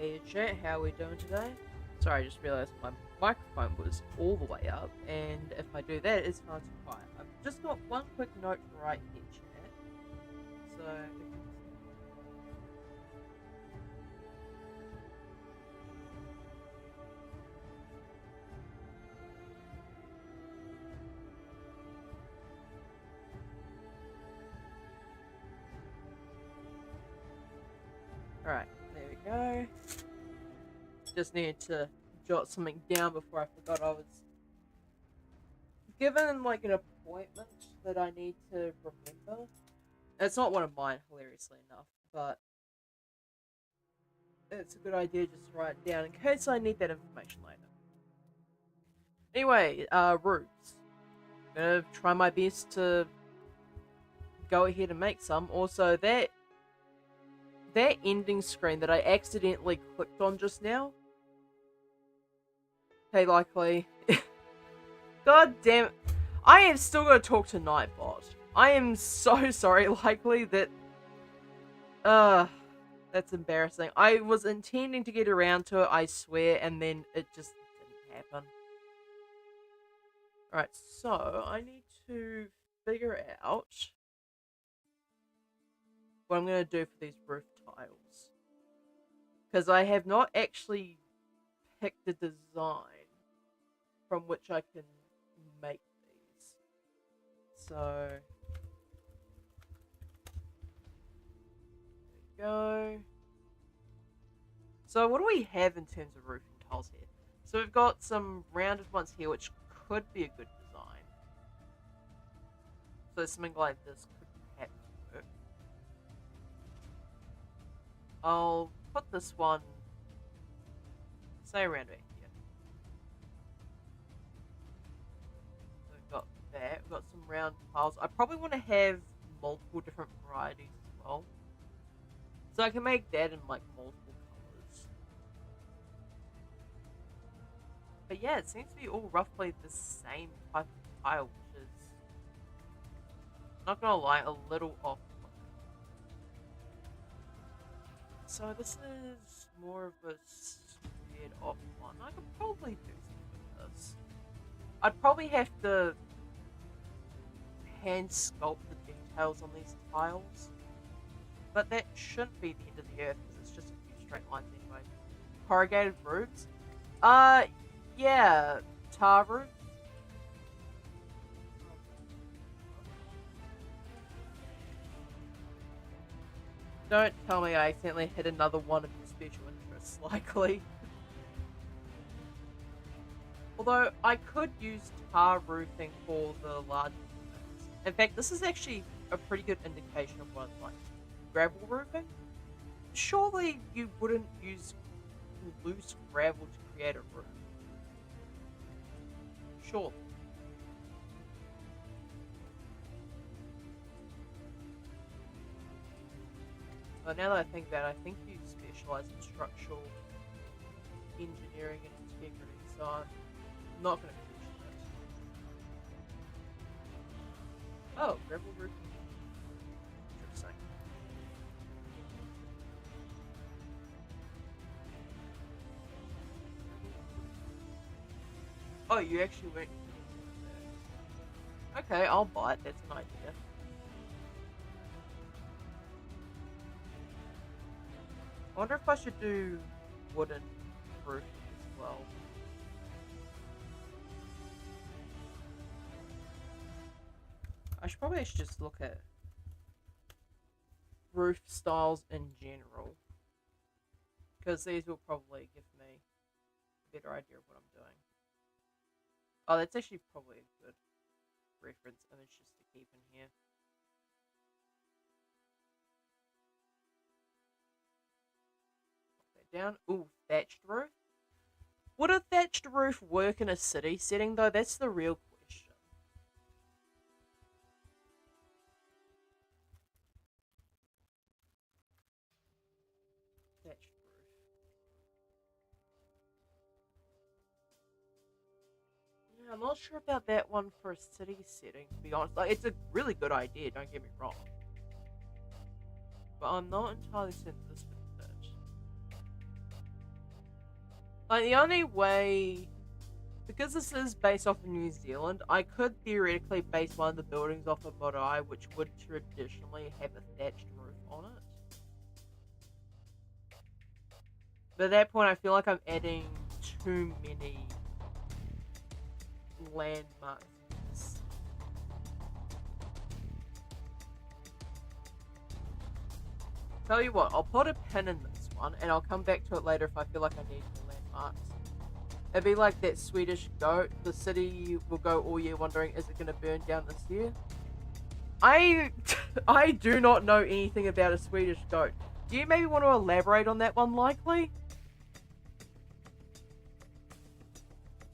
Hey chat, how are we doing today? Sorry, I just realised my microphone was all the way up, and if I do that, it's far too quiet. I've just got one quick note right here, chat. So, alright, there we go. Just needed to jot something down before I forgot I was given like an appointment that I need to remember. It's not one of mine, hilariously enough, but it's a good idea just to write it down in case I need that information later. Anyway, roofs. I'm gonna try my best to go ahead and make some. Also, that ending screen that I accidentally clicked on just now. Hey, likely. God damn it. I am still gonna talk to Nightbot. I am so sorry, likely, that that's embarrassing. I was intending to get around to it, I swear, and then it just didn't happen. Alright, so I need to figure out what I'm going to do for these roof tiles. Because I have not actually picked a design from which I can make these. So, there we go. So what do we have in terms of roofing tiles here? So we've got some rounded ones here, which could be a good design. So something like this could perhaps work. I'll put this one, say, around right here. So we've got that. We've got some round tiles. I probably want to have multiple different varieties as well. So I can make that in like multiple colors. But yeah, it seems to be all roughly the same type of tile, which is, not gonna lie, a little off. So this is more of a squared off one. I could probably do something with this. I'd probably have to hand sculpt the details on these tiles. But that shouldn't be the end of the earth because it's just a few straight lines anyway. Corrugated roofs? Yeah. Tar roofs? Don't tell me I accidentally hit another one of your special interests, likely. Although, I could use tar roofing for the large things. In fact, this is actually a pretty good indication of what it's like. Gravel roofing? Surely you wouldn't use loose gravel to create a roof. Surely. But now that I think about it, I think you specialize in structural engineering and integrity, so I'm not going to question that. Oh, gravel roofing. Interesting. Oh, you actually went. Okay, I'll buy it. That's an idea. I wonder if I should do wooden roofing as well. I should probably just look at roof styles in general, because these will probably give me a better idea of what I'm doing. Oh, that's actually probably a good reference image just to keep in here. Put that down. Ooh, thatched roof. Would a thatched roof work in a city setting though? That's the real question. Thatched roof. Yeah, I'm not sure about that one for a city setting, to be honest. Like, it's a really good idea, don't get me wrong. But I'm not entirely certain this would fit. Like, the only way, because this is based off of New Zealand, I could theoretically base one of the buildings off of Marae, which would traditionally have a thatched roof on it. But at that point, I feel like I'm adding too many landmarks. Tell you what, I'll put a pin in this one, and I'll come back to it later if I feel like I need more landmarks. It'd be like that Swedish goat. The city will go all year wondering, is it going to burn down this year? I I do not know anything about a Swedish goat. Do you maybe want to elaborate on that one, Likely?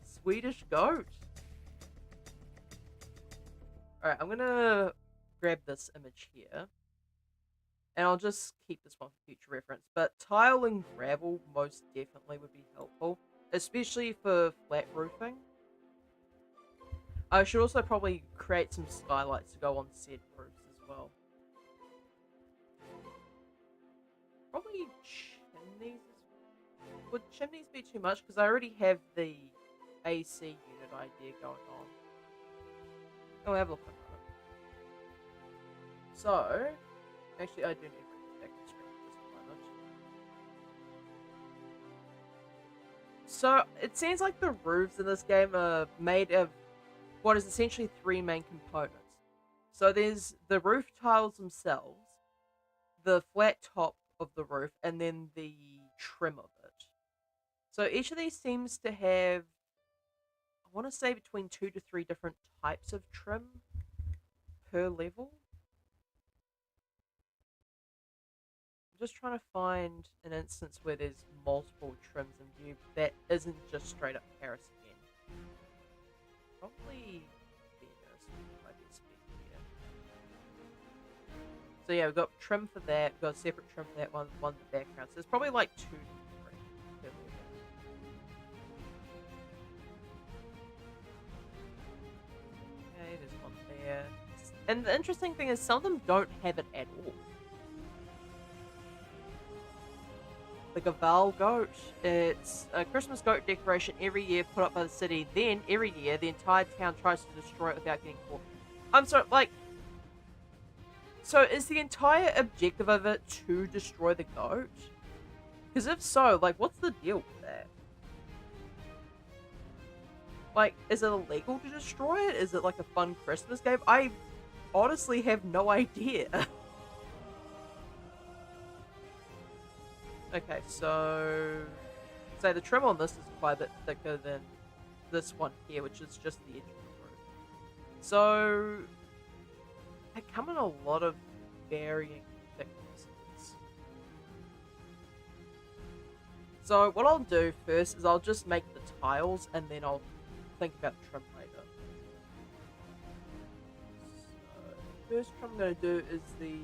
Swedish goat. Alright, I'm gonna grab this image here. And I'll just keep this one for future reference. But tile and gravel most definitely would be helpful, especially for flat roofing. I should also probably create some skylights to go on said roofs as well. Probably chimneys. Would chimneys be too much? Because I already have the AC unit idea going on. Oh, have a look at that. So, actually, I do need to bring this back to screen just a moment. So, it seems like the roofs in this game are made of what is essentially three main components. So, there's the roof tiles themselves, the flat top of the roof, and then the trim of it. So, each of these seems to have, I want to say, between 2 to 3 different types of trim per level. Just trying to find an instance where there's multiple trims in view that isn't just straight up Paris again. Probably Venus might be a speed here. So yeah, we've got trim for that, we've got a separate trim for that one in the background. So there's probably like 2 to 3 per level. Okay, there's one there. And the interesting thing is some of them don't have it at all. The Gaval goat. It's a Christmas goat decoration every year put up by the city. Then, every year, the entire town tries to destroy it without getting caught. I'm sorry, like... So, is the entire objective of it to destroy the goat? Because if so, like, what's the deal with that? Like, is it illegal to destroy it? Is it like a fun Christmas game? I honestly have no idea. Okay, so say the trim on this is quite a bit thicker than this one here, which is just the edge of the roof. So they come in a lot of varying thicknesses. So what I'll do first is I'll just make the tiles and then I'll think about the trim later. So first trim I'm going to do is these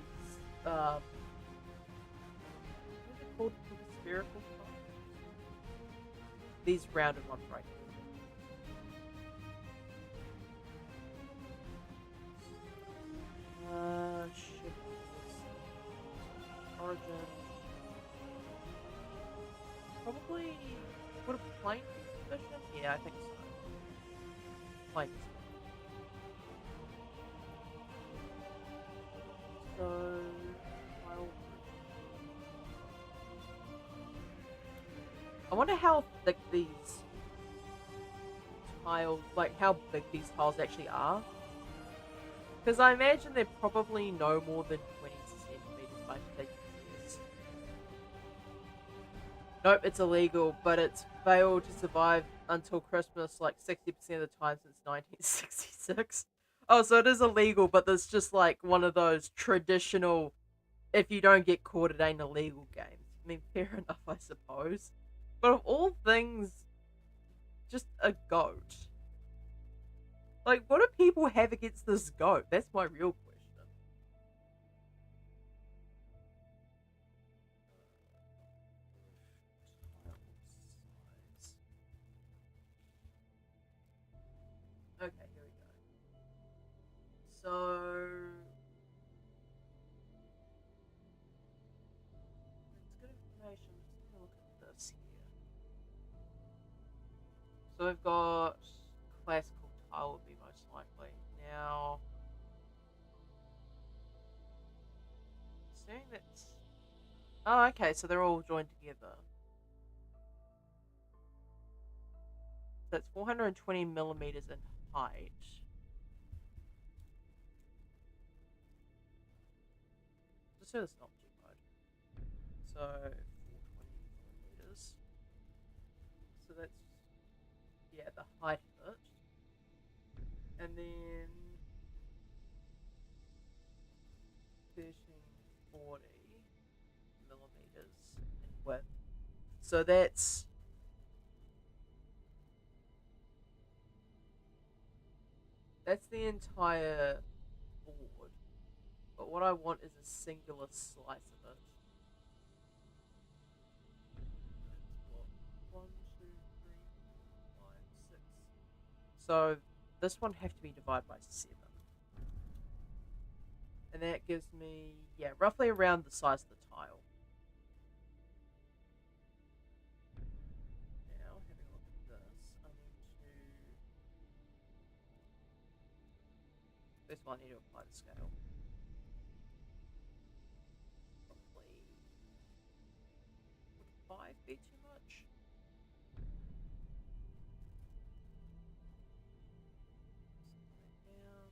called spherical tiles. These rounded ones right here. Shit. Origin. Probably would a plane be sufficient? Yeah, I think so. Plane is so I wonder how thick these tiles, like how big these tiles actually are. Because I imagine they're probably no more than 20 centimeters by thickness. Nope, it's illegal, but it's failed to survive until Christmas like 60% of the time since 1966. Oh, so it is illegal, but there's just like one of those traditional, if you don't get caught, it ain't illegal games. I mean, fair enough, I suppose. But of all things, just a goat. Like, what do people have against this goat? That's my real question. Okay, here we go. So... It's good information. Let's take a look at this here. So we've got classical tile would be most likely. Now, assuming that's... Oh, okay, so they're all joined together. So it's 420 millimeters in height. Just so it's not too much. So 420 millimeters. So that's, yeah, the height of it. And then 1340 millimeters in width. So that's the entire board. But what I want is a singular slice of it. That's what? 1, 2, 3, 4, 5, 6. So this one have to be divided by 7. And that gives me, yeah, roughly around the size of the tile. Now, having a look at this, I need to... This one I need to apply the scale. Probably... Would 5 be too much? Down.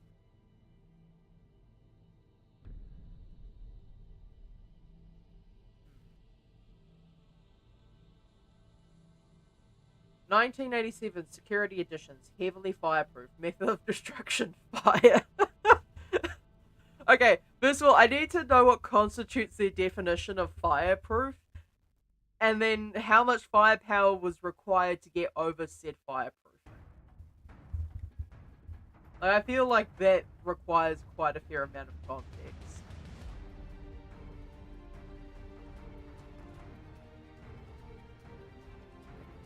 1987 Security Editions, heavily fireproof, method of destruction, fire. Okay, first of all, I need to know what constitutes the definition of fireproof, and then how much firepower was required to get over said fireproof. Like, I feel like that requires quite a fair amount of context.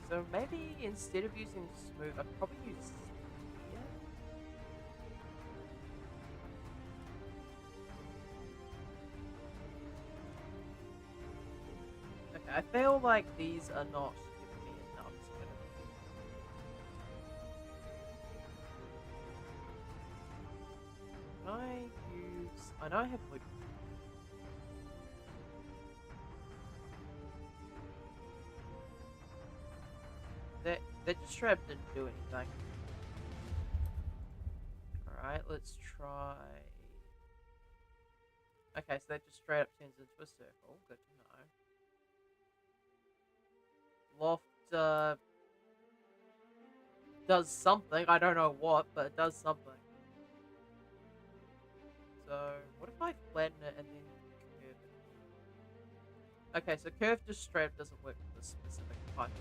So maybe instead of using smooth, I'd probably use spear. Okay, I feel like these are not giving me enough speed. Can I use... I know I have wood. That just straight up didn't do anything. Alright, let's try... Okay, so that just straight up turns into a circle. Good to know. Loft, does something. I don't know what, but it does something. So, what if I flatten it and then curve it? Okay, so curve just straight up doesn't work for this specific type of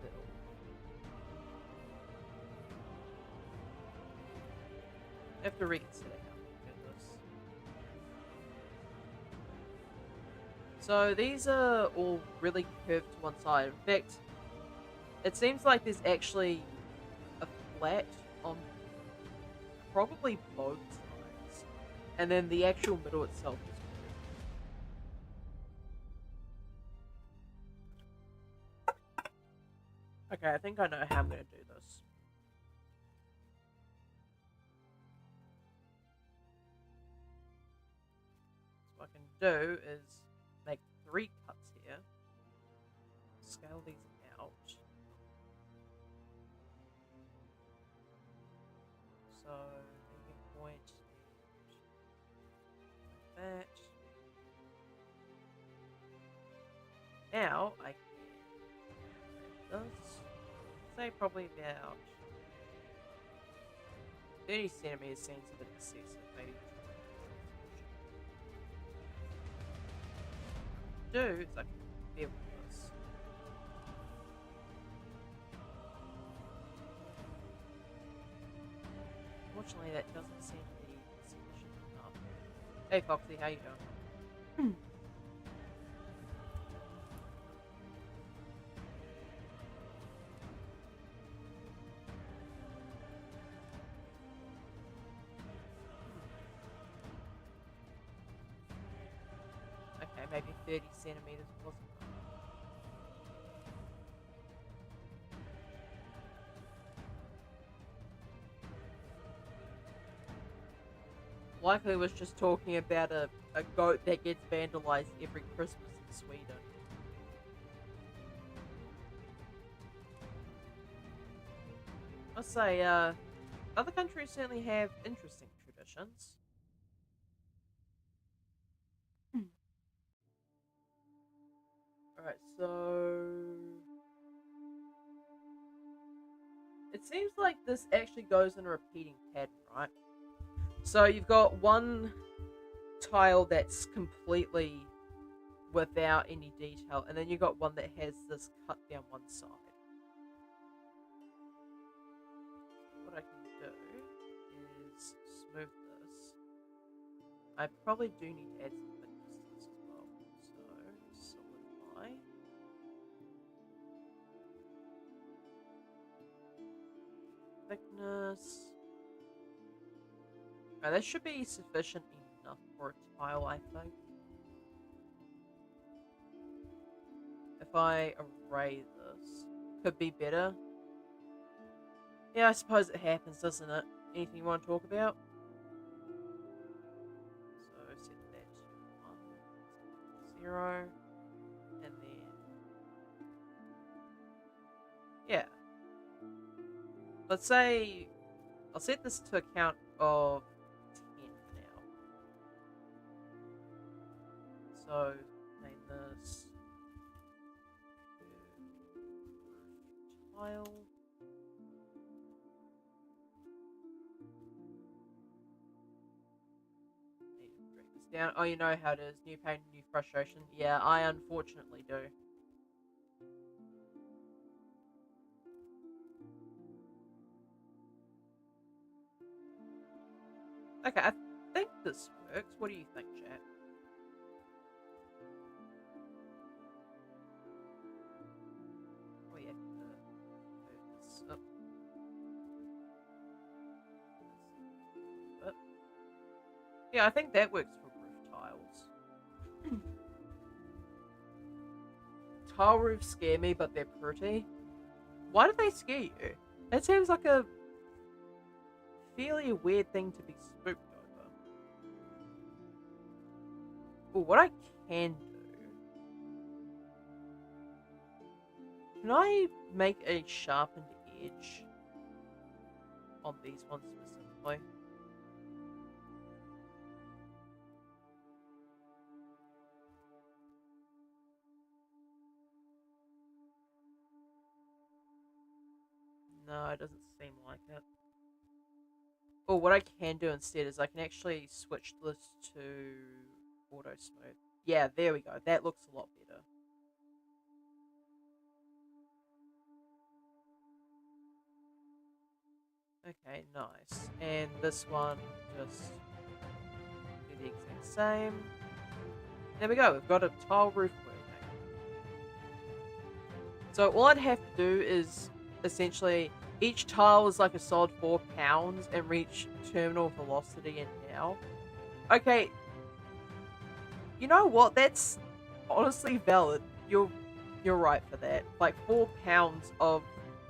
build. I have to reconsider how to do this. So these are all really curved to one side. In fact, it seems like there's actually a flat on probably both sides. And then the actual middle itself is curved. Okay, I think I know how I'm going to do this. So what I can do is make 3 cuts here. Scale these out. So, making point like that. Now I can say probably about 30 centimeters seems a bit excessive, maybe. Do is I can deal with this. Unfortunately, that doesn't seem to be sufficient enough. Hey Foxy, how you doing? Okay, maybe 30 centimeters wasn't enough. Likely was just talking about a goat that gets vandalized every Christmas in Sweden. I'll say, other countries certainly have interesting traditions. Alright, so... It seems like this actually goes in a repeating pattern, right? So you've got one tile that's completely without any detail, and then you've got one that has this cut down one side. What I can do is smooth this. I probably do need to add some thickness to this as well. So, solidify. Thickness. Right, that should be sufficient enough for a tile, I think. If I array this, could be better. Yeah, I suppose it happens, doesn't it? Anything you want to talk about? So set that to 1, 0, and then yeah. Let's say I'll set this to a count of 10 now. So name this tile. Down. Oh, you know how it is. New pain, new frustration. Yeah, I unfortunately do. Okay, I think this works. What do you think, chat? We have to move this up. Yeah, I think that works for roof tiles. Tile roofs scare me, but they're pretty. Why do they scare you? It seems like a fairly weird thing to be spooked over. But what I can do... Can I make a sharpened edge on these ones specifically? No, it doesn't seem like it. Or what I can do instead is I can actually switch this to auto smooth. Yeah, there we go. That looks a lot better. Okay, nice. And this one, just do the exact same. There we go. We've got a tile roof working. So all I'd have to do is essentially each tile is like a solid 4 pounds and reach terminal velocity in now. Okay. You know what? That's honestly valid. You're right for that. Like 4 pounds of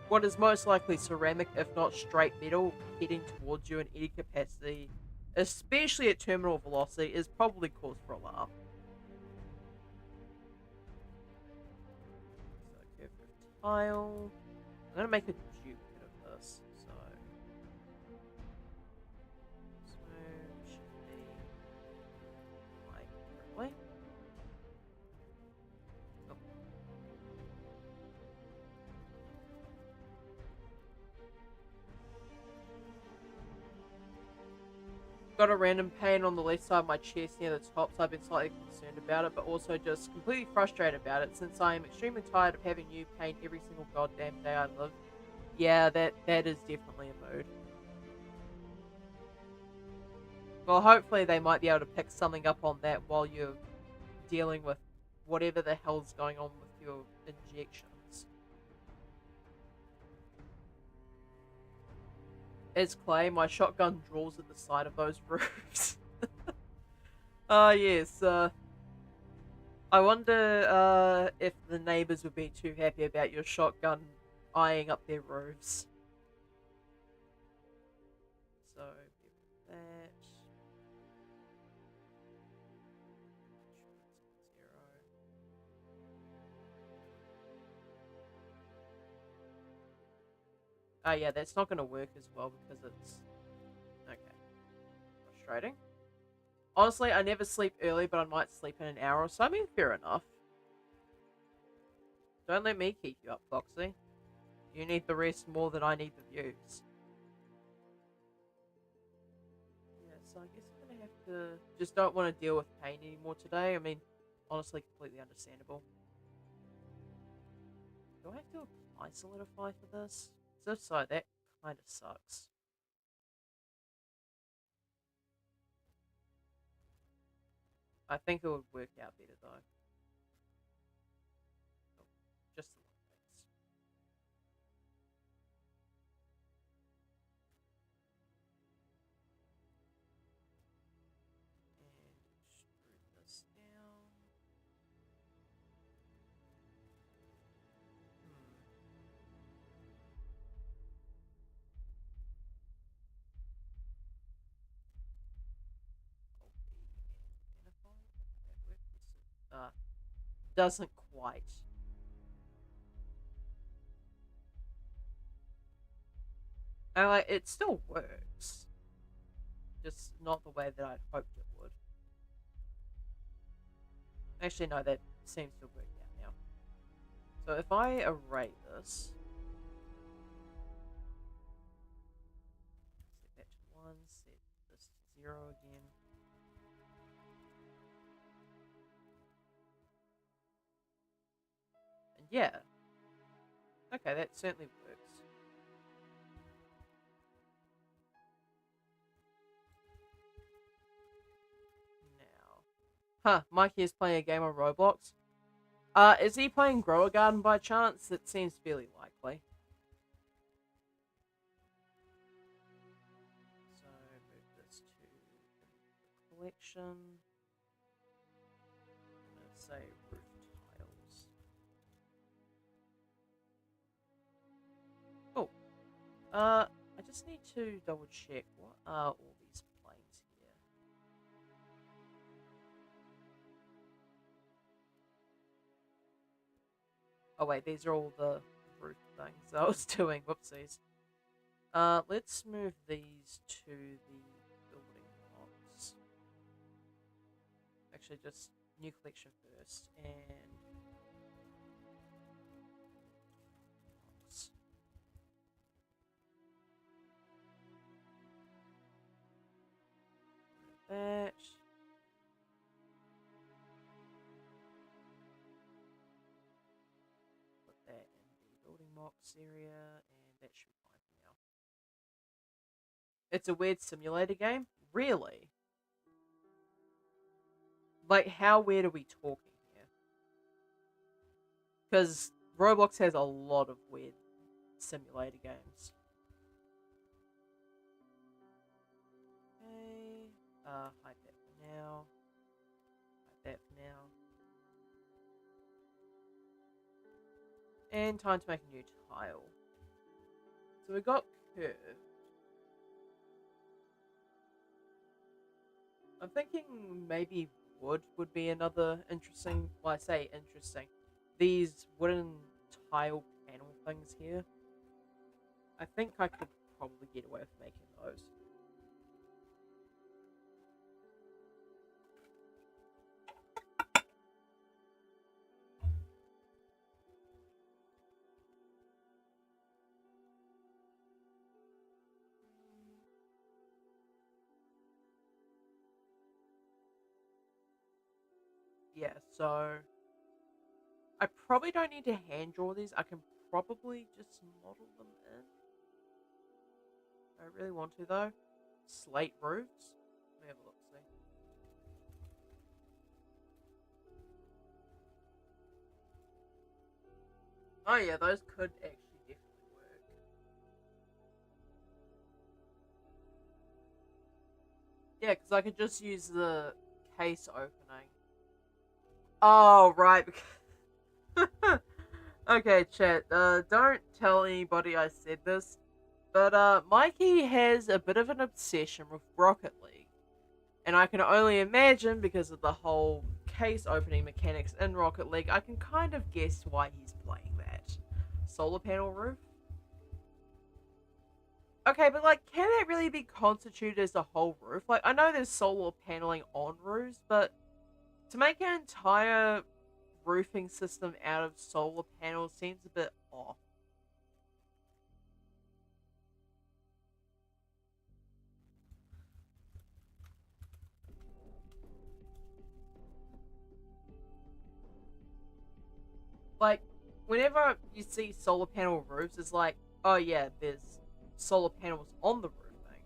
what is most likely ceramic, if not straight metal, heading towards you in any capacity, especially at terminal velocity, is probably cause for alarm. So curve tile. I'm gonna make a duplicate of this. So smooth should be like currently. Oh. Got a random pain on the left side of my chest near the top, so I've been slightly concerned about it, but also just completely frustrated about it since I am extremely tired of having new pain every single goddamn day I live. Yeah, that is definitely a mood. Well, hopefully they might be able to pick something up on that while you're dealing with whatever the hell's going on with your injections. As Clay, my shotgun draws at the side of those roofs. Yes. I wonder if the neighbors would be too happy about your shotgun eyeing up their roofs. So, that. Oh yeah, that's not going to work as well because it's... Okay. Frustrating. Honestly, I never sleep early, but I might sleep in an hour or so. I mean, fair enough. Don't let me keep you up, Foxy. You need the rest more than I need the views. Yeah, so I guess I'm going to have to... Just don't want to deal with pain anymore today. I mean, honestly, completely understandable. Do I have to apply Solidify for this? Because if so, that kind of sucks. I think it would work out better, though. Oh, just the one things. And screw this down. Doesn't quite. And like, it still works. Just not the way that I'd hoped it would. Actually, no, that seems to work out now. So if I array this, set that to 1, set this to 0 again. And yeah. Okay, that certainly works. Now. Huh, Mikey is playing a game on Roblox. Is he playing Grower Garden by chance? It seems fairly likely. So move this to the collection. I'm going to say roof tiles. Oh. I just need to double check what are all these planes here. Oh wait, these are all the roof things I was doing. Whoopsies. Let's move these to the building blocks. Actually, just new collection first, and blocks. That. Put that in the building blocks area, and that should be fine for now. It's a weird simulator game? Really? Like, how weird are we talking here? Because Roblox has a lot of weird simulator games. Okay. Hide that for now. Hide that for now. And time to make a new tile. So we got curved. I'm thinking maybe wood would be another interesting, well, I say interesting, these wooden tile panel things here. I think I could probably get away with making those. Yeah, so I probably don't need to hand draw these. I can probably just model them in. I really want to though. Slate roofs. Let me have a look. See. Oh yeah, those could actually definitely work. Yeah, because I could just use the case opening. Oh right. Okay, chat. Don't tell anybody I said this, but Mikey has a bit of an obsession with Rocket League, and I can only imagine because of the whole case opening mechanics in Rocket League, I can kind of guess why he's playing that. Solar panel roof? Okay, but like, can it really be constituted as a whole roof? Like, I know there's solar paneling on roofs, but to make an entire roofing system out of solar panels seems a bit off. Like, whenever you see solar panel roofs, it's like, oh yeah, there's solar panels on the roofing.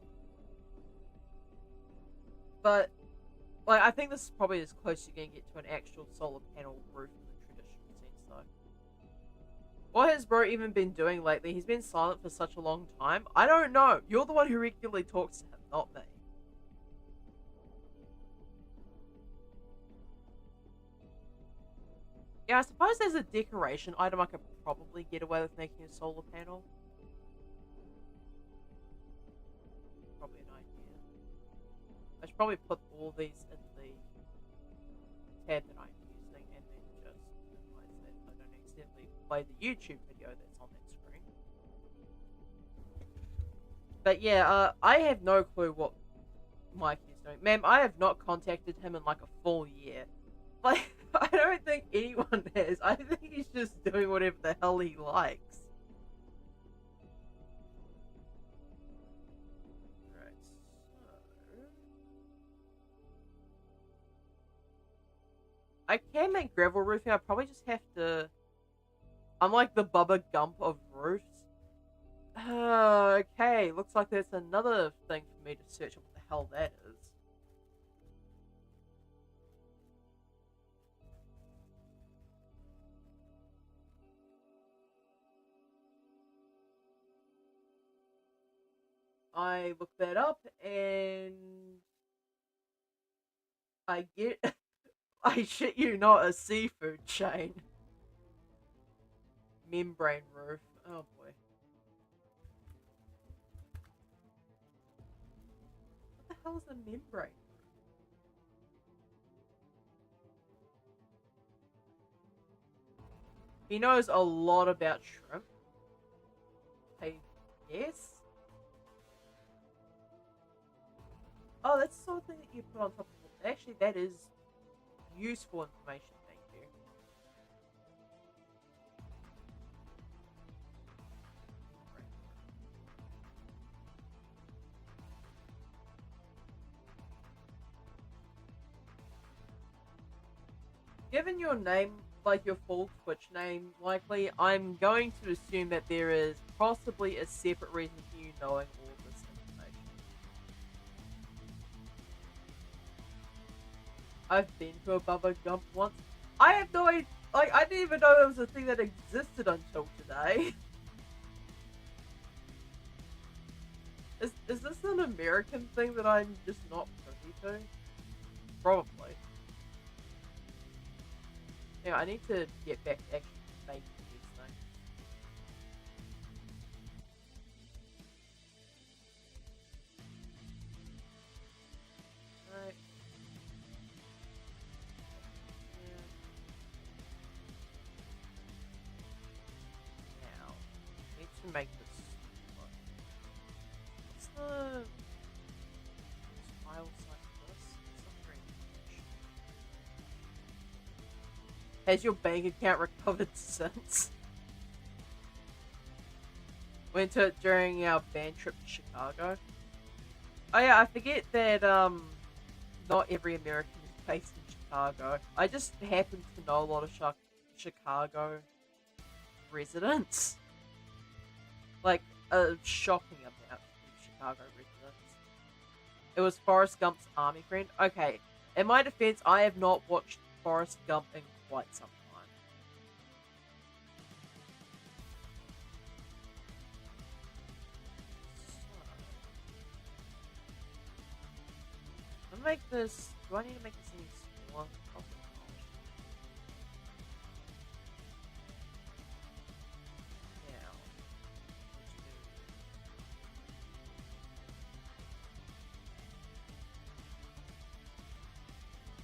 But like, I think this is probably as close as you're gonna get to an actual solar panel roof in the traditional sense, though. What has Bro even been doing lately? He's been silent for such a long time. I don't know. You're the one who regularly talks to him, not me. Yeah, I suppose there's a decoration item I could probably get away with making a solar panel. Probably an idea. I should probably put all these in the tab that I'm using and then just minimize that so I don't accidentally play the YouTube video that's on that screen. But yeah, I have no clue what Mike is doing. Ma'am, I have not contacted him in like a full year. Like, I don't think anyone has. I think he's just doing whatever the hell he likes. Right, so... I can make gravel roofing, I probably just have to... I'm like the Bubba Gump of roofs. Okay, looks like there's another thing for me to search what the hell that is. I look that up and I get, I shit you not, a seafood chain. Membrane roof. Oh boy. What the hell is a membrane? He knows a lot about shrimp. I guess. Oh, that's the sort of thing that you put on top of it. Actually, that is useful information. Thank you. Given your name, like your full Twitch name, likely, I'm going to assume that there is possibly a separate reason for you knowing all of this information. I've been to a Bubba Gump once. I have no idea. Like, I didn't even know it was a thing that existed until today. Is this an American thing that I'm just not privy to? Probably. Yeah, I need to get back to actually making these things. Right. Yeah. Now, I need to make this. What's the tiles like this? It's not very much. Has your bank account recovered since? Went to it during our band trip to Chicago. Oh yeah, I forget that not every American is based in Chicago. I just happen to know a lot of Chicago residents. Like a shocking amount of Chicago residents. It was Forrest Gump's army friend. Okay, in my defense, I have not watched Forrest Gump in quite some time. So, I'm gonna make this. Do I need to make this any smaller? Probably not. Now,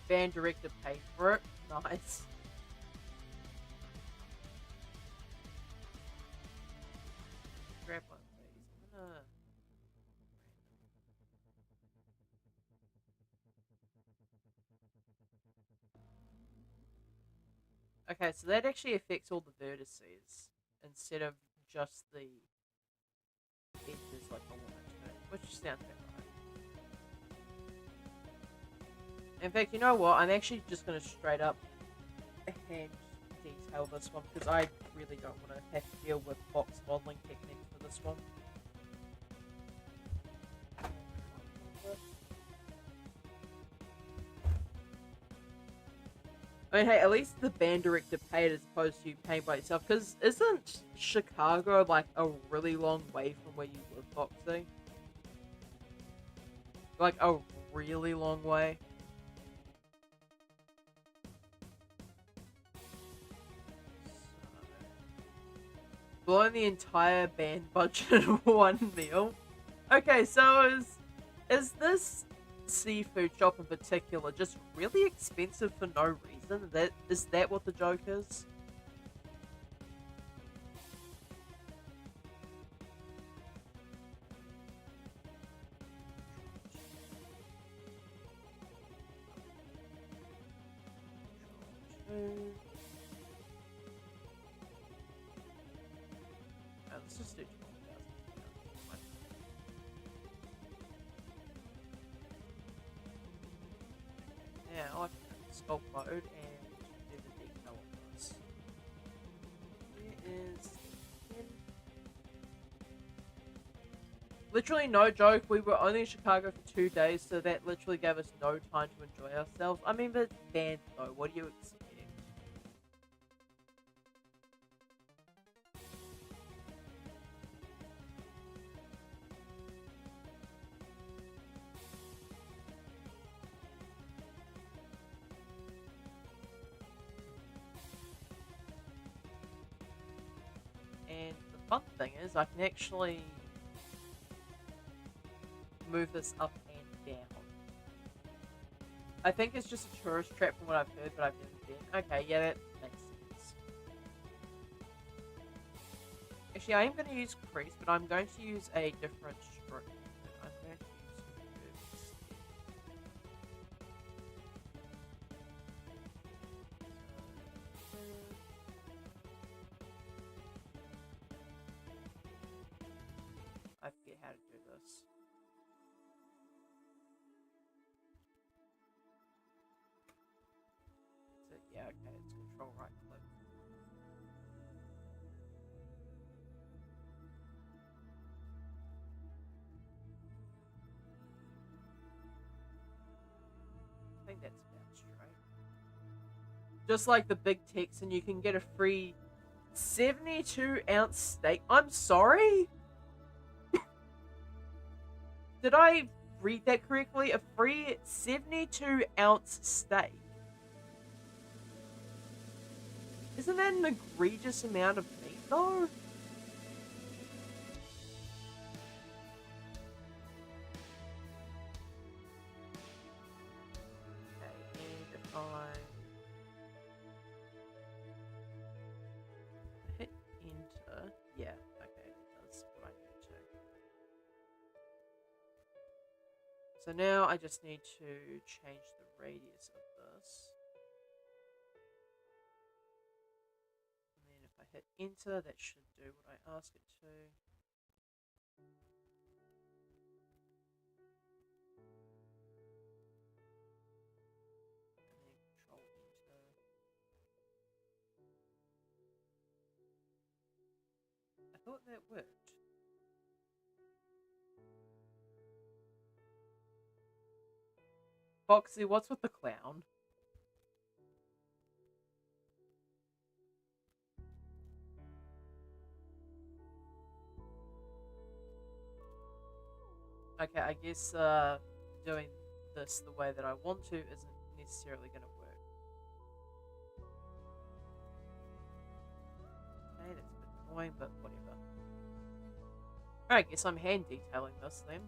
band director paid for it. Nice. Grab one of these. I'm gonna Okay, so that actually affects all the vertices instead of just the edges like I want it to, which sounds about right. In fact, you know what? I'm actually just going to straight up hand detail this one because I really don't want to have to deal with box modeling techniques for this one. I mean, hey, at least the band director paid as opposed to you paying by yourself. Because isn't Chicago like a really long way from where you live, Foxy? Like a really long way. Blowing the entire band budget for one meal. Okay, so is this seafood shop in particular just really expensive for no reason? That what the joke is? Let's just do 12,000. Now I can sculpt mode and do the detail on this. Here is 10. Literally no joke, we were only in Chicago for 2 days, so that literally gave us no time to enjoy ourselves. I mean, but it's banned though, what do you expect? And the fun thing is, I can actually move this up and down. I think it's just a tourist trap from what I've heard, but I've never been. Okay, yeah, that makes sense. Actually, I am going to use crease, but I'm going to use a different stroke method. I'm going to use curves. I forget how to do this. So, yeah, okay, it's control right click. I think that's about straight. Just like the big text, and you can get a free 72-ounce steak. I'm sorry? Did I read that correctly? A free 72-ounce steak. Isn't that an egregious amount of meat, though? Okay, and if I hit enter, yeah, okay, that does what I need to. So now I just need to change the radius of this. And then if I hit enter, that should do what I ask it to. And then control enter. I thought that worked. Foxy, what's with the clown? Okay, I guess doing this the way that I want to isn't necessarily going to work. Okay, that's a bit annoying, but whatever. I guess I'm hand detailing this then.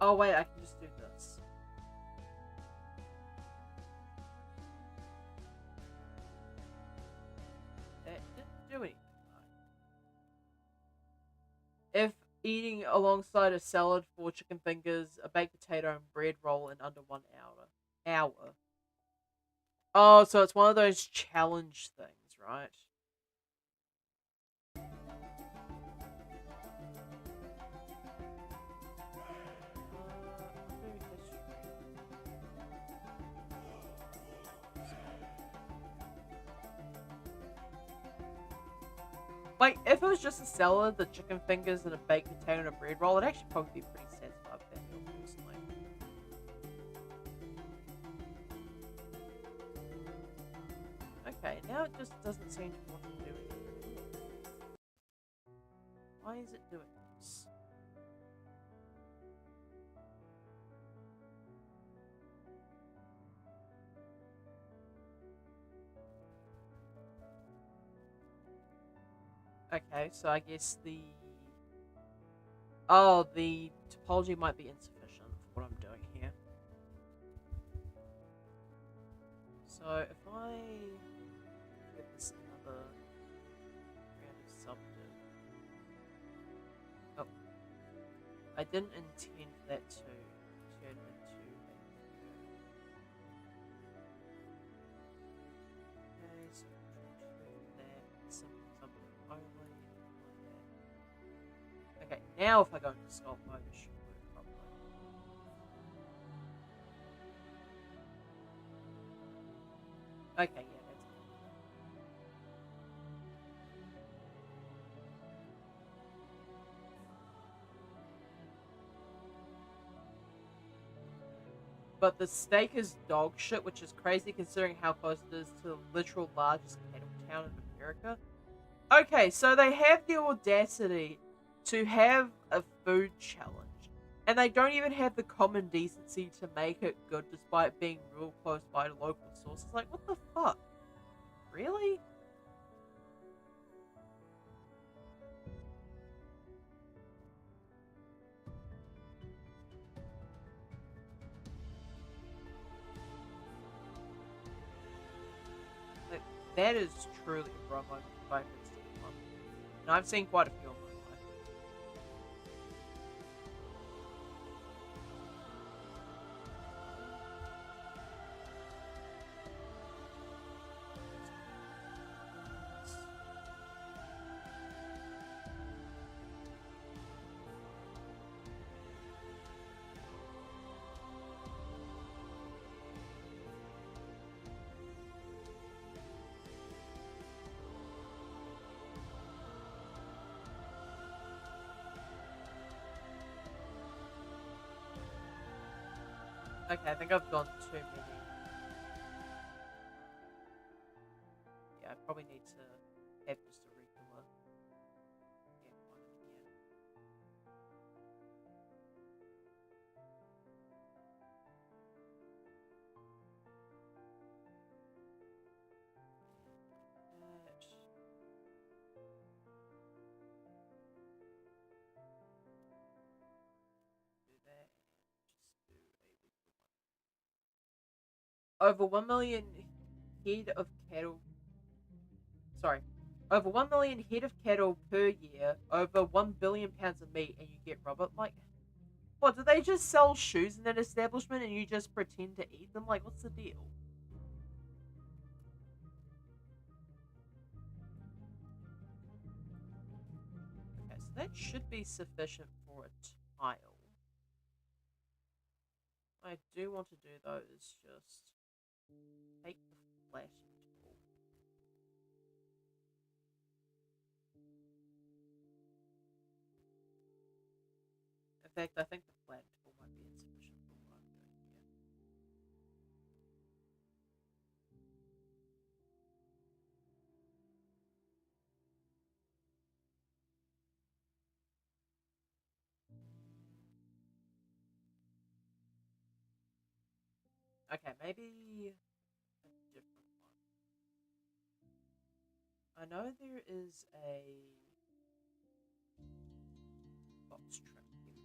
Oh wait, I can just do this. That didn't do anything though. If Eating alongside a salad, 4 chicken fingers, a baked potato, and bread roll in under 1 hour. Hour. Oh, so it's one of those challenge things, right? Like, if it was just a salad, the chicken fingers, and a baked potato and a bread roll, it'd actually probably be pretty satisfied with that meal, personally. Okay, now it just doesn't seem to want to do anything. Why is it doing this? Okay, so I guess the... Oh, the topology might be insufficient for what I'm doing here. So if I give this another round of subdiv... Oh, I didn't intend that to turn into a curve. Okay, so control that, simple subdiv only, like that. Okay, now if I go into sculpt mode, it should work properly. Okay, yeah, that's good. But the steak is dog shit, which is crazy considering how close it is to the literal largest cattle town in America. Okay, so they have the audacity to have a food challenge, and they don't even have the common decency to make it good despite being real close by to local sources. Like, what the fuck? Really? Like, that is truly a bro moment if I've ever seen one. And I've seen quite a few of them in my life. Okay, I think I've gone too many. Yeah, I probably need to have just a regular F1 in here. That. Do that. Just do a weekly one. Over 1 million head of cattle. Sorry. Over 1 million head of cattle per year, over 1 billion pounds of meat, and you get rubber. Like, what? Do they just sell shoes in that establishment and you just pretend to eat them? Like, what's the deal? Okay, so that should be sufficient for a tile. What I do want to do though is just take the flat tool. In fact, I think the flat tool might be insufficient for what I'm doing here. Okay, maybe a different one. I know there is a box trim. Here we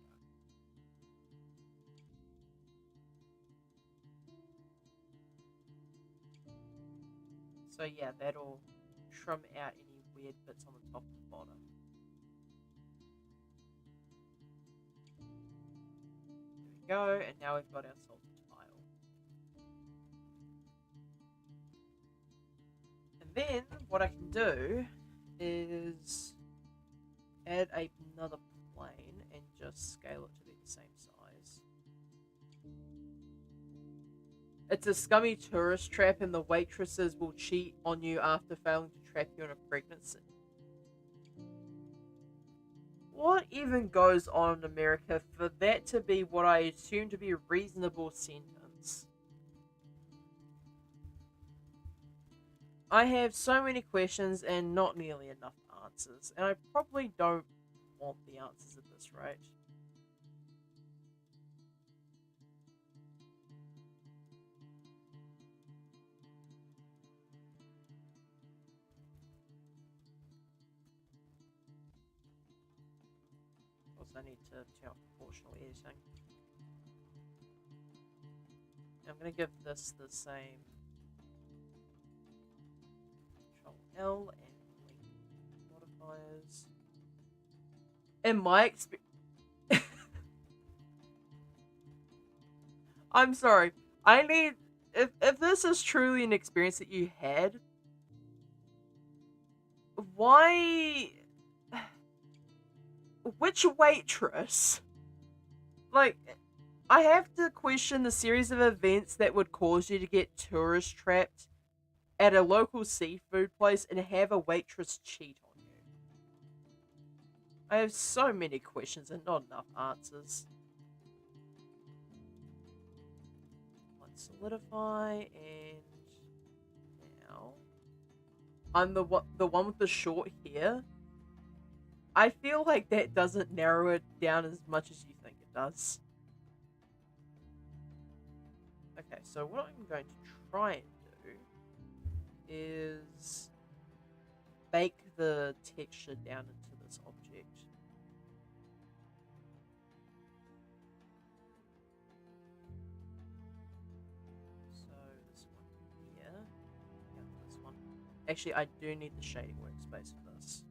go. So yeah, that'll trim out any weird bits on the top and bottom. go, and now we've got ourselves a tile. And then what I can do is add another plane and just scale it to be the same size. It's a scummy tourist trap, and the waitresses will cheat on you after failing to trap you in a pregnancy. What even goes on in America for that to be what I assume to be a reasonable sentence? I have so many questions and not nearly enough answers, and I probably don't want the answers at this rate. Also, I need to turn off proportional editing. I'm going to give this the same Control L and link modifiers. In my experience, I'm sorry. I need if this is truly an experience that you had, why? Which waitress? Like, I have to question the series of events that would cause you to get tourist trapped at a local seafood place and have a waitress cheat on you. I have so many questions and not enough answers. Let's solidify, and now I'm the one with the short hair. I feel like that doesn't narrow it down as much as you think it does. Okay, so what I'm going to try and do is bake the texture down into this object. So this one here, and this one. Actually, I do need the shading workspace for this.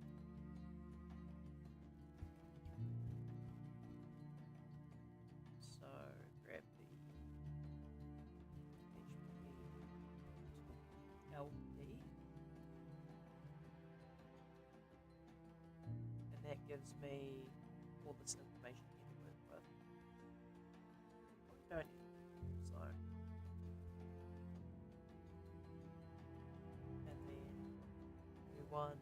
So grab the HP LP, and that gives me all this information here to work with. I don't need it, so. And then new one and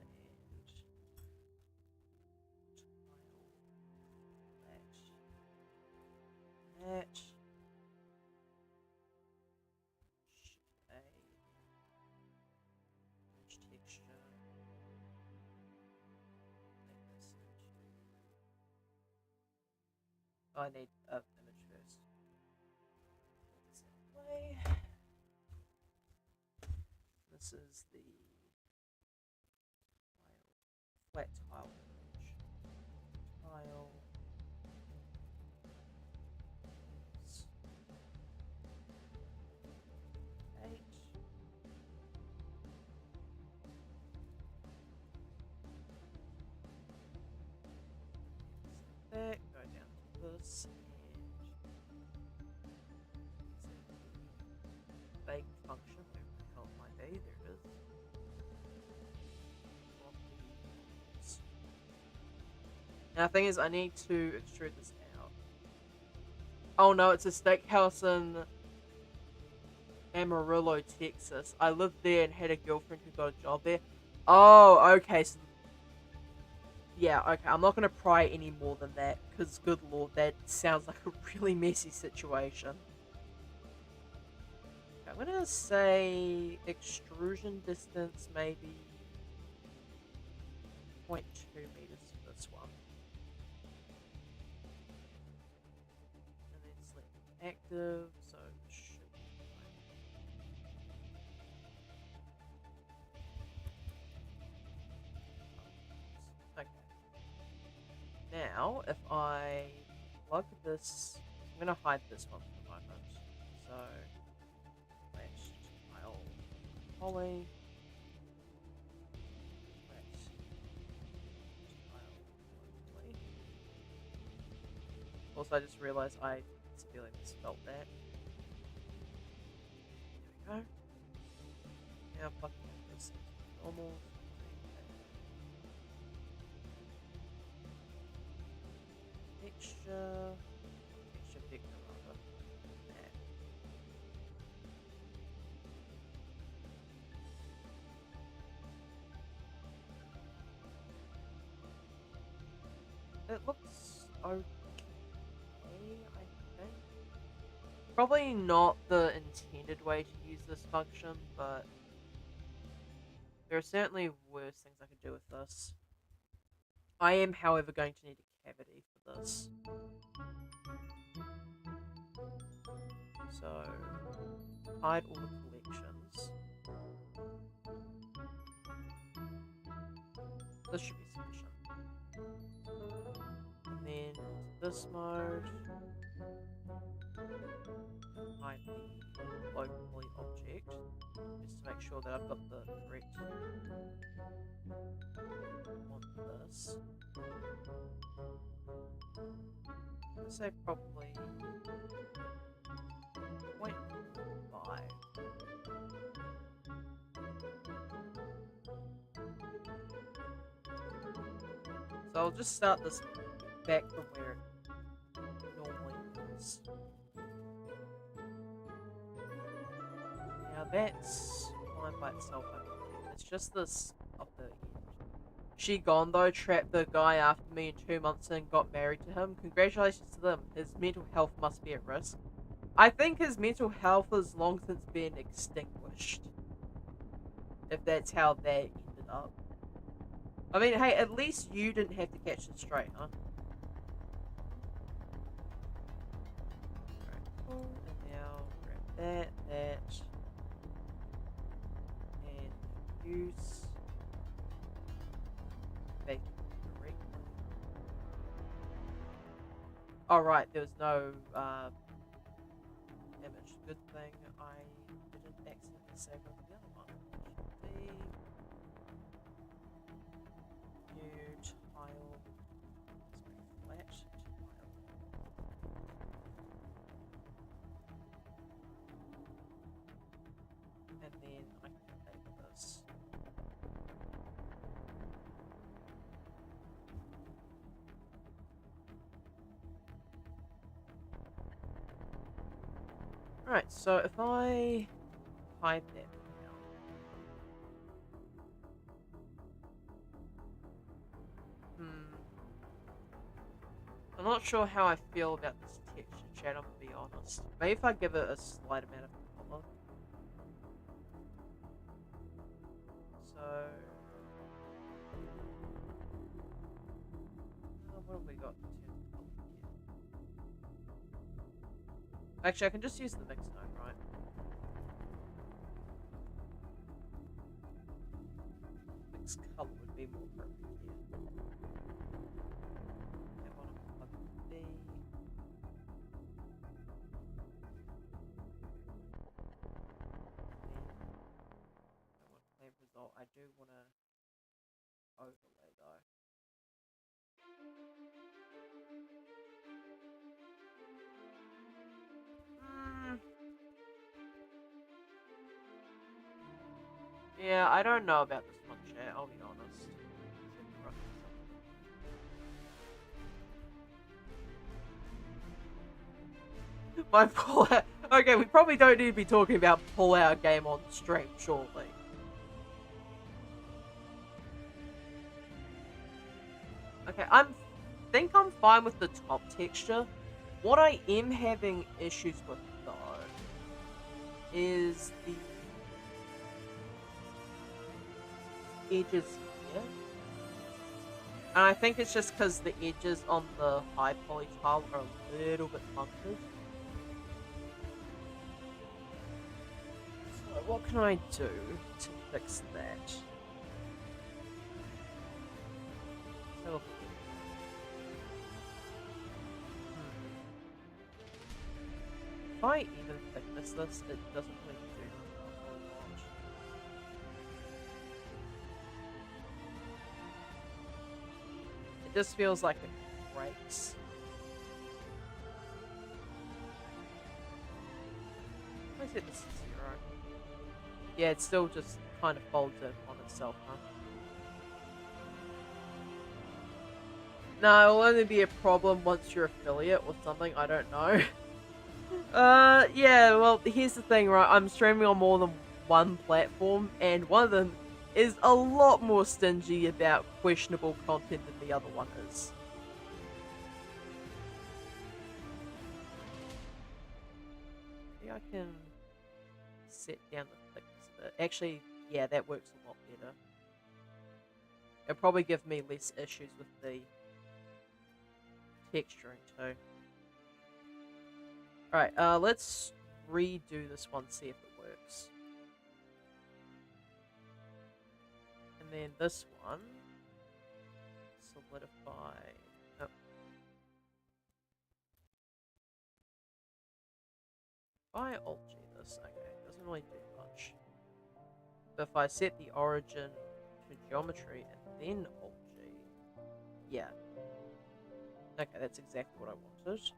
that. A image texture. Make this into. Oh, I need image first. Play. This is the flat tile image. Tile. That, go down to this, and bake function, whatever the hell it might be, there it is. Now the thing is, I need to extrude this out. Oh no, it's a steakhouse in Amarillo, Texas. I lived there and had a girlfriend who got a job there. Oh, okay, so yeah, okay, I'm not going to pry any more than that, because good lord, that sounds like a really messy situation. Okay, I'm going to say extrusion distance maybe 0.2 meters for this one. And then select active, so it should be fine. Okay. Now, if I plug this, I'm going to hide this one for the moment. So, flash tile poly. Flash tile poly. Also, I just realized I severely misspelled that. There we go. Now plugging in this normal. Texture vector rather. That. It looks okay, I think. Probably not the intended way to use this function, but there are certainly worse things I could do with this. I am, however, going to need a cavity for this. So, hide all the collections. This should be sufficient. And then this mode, hide the local poly object, just to make sure that I've got the correct on this. I'd say probably 0.5. So I'll just start this back from where it normally is. Now that's fine by itself, I believe. It's just this up the end. She Gone though trapped the guy after me in 2 months and got married to him. Congratulations to them. His mental health must be at risk. I think his mental health has long since been extinguished. If that's how that ended up. I mean, hey, at least you didn't have to catch the straight, huh? Alright, cool. And now grab that, and use bake correctly. Alright, there was no image. Good thing I didn't accidentally save over the other one. New tile. Sorry, flat tile. And then I can enable this. Alright, so if I hide that now. I'm not sure how I feel about this texture, chat, I'm gonna be honest. Maybe if I give it a slight amount of color. So... what have we got in terms of color here? Actually, I can just use the mix node, right? Mix color would be more appropriate here. That one I'm plugging B. I want clean result. I do want to overlay though. Yeah, I don't know about this one, chat, I'll be honest. My pull out. Okay, we probably don't need to be talking about pull out game on stream, shortly. Okay, think I'm fine with the top texture. What I am having issues with though is the edges here. And I think it's just because the edges on the high poly tile are a little bit funky. So what can I do to fix that? So, if I even thickness this, it doesn't really do a whole lot. It just feels like it breaks. set this to 0. Yeah, it still just kind of folds in on itself, huh? No, it'll only be a problem once you're affiliate or something, I don't know. Yeah, well, here's the thing, right? I'm streaming on more than one platform, and one of them is a lot more stingy about questionable content than the other one is. Maybe I can set down the thickness a bit. Actually, yeah, that works a lot better. It'll probably give me less issues with the texturing too. Alright, let's redo this one, see if it works. And then this one, solidify. Oh. If I Alt-G this, okay, it doesn't really do much. But if I set the origin to geometry and then Alt-G, yeah. Okay, that's exactly what I wanted.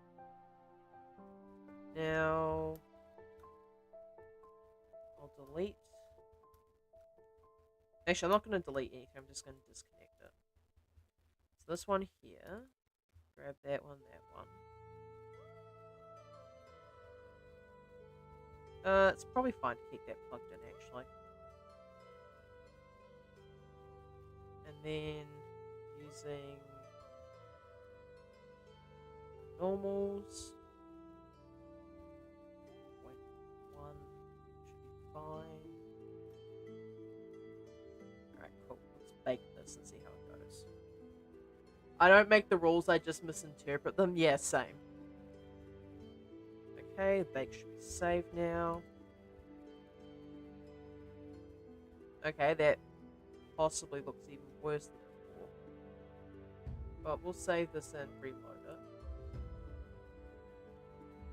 Now, I'll delete. Actually, I'm not going to delete anything, I'm just going to disconnect it. So this one here, grab that one, that one. It's probably fine to keep that plugged in, actually. And then, using normals. Wait, 1 should be fine. Alright, cool. Let's bake this and see how it goes. I don't make the rules, I just misinterpret them. Yeah, same. Okay, the bake should be saved now. Okay, that possibly looks even worse than before. But we'll save this and reload it.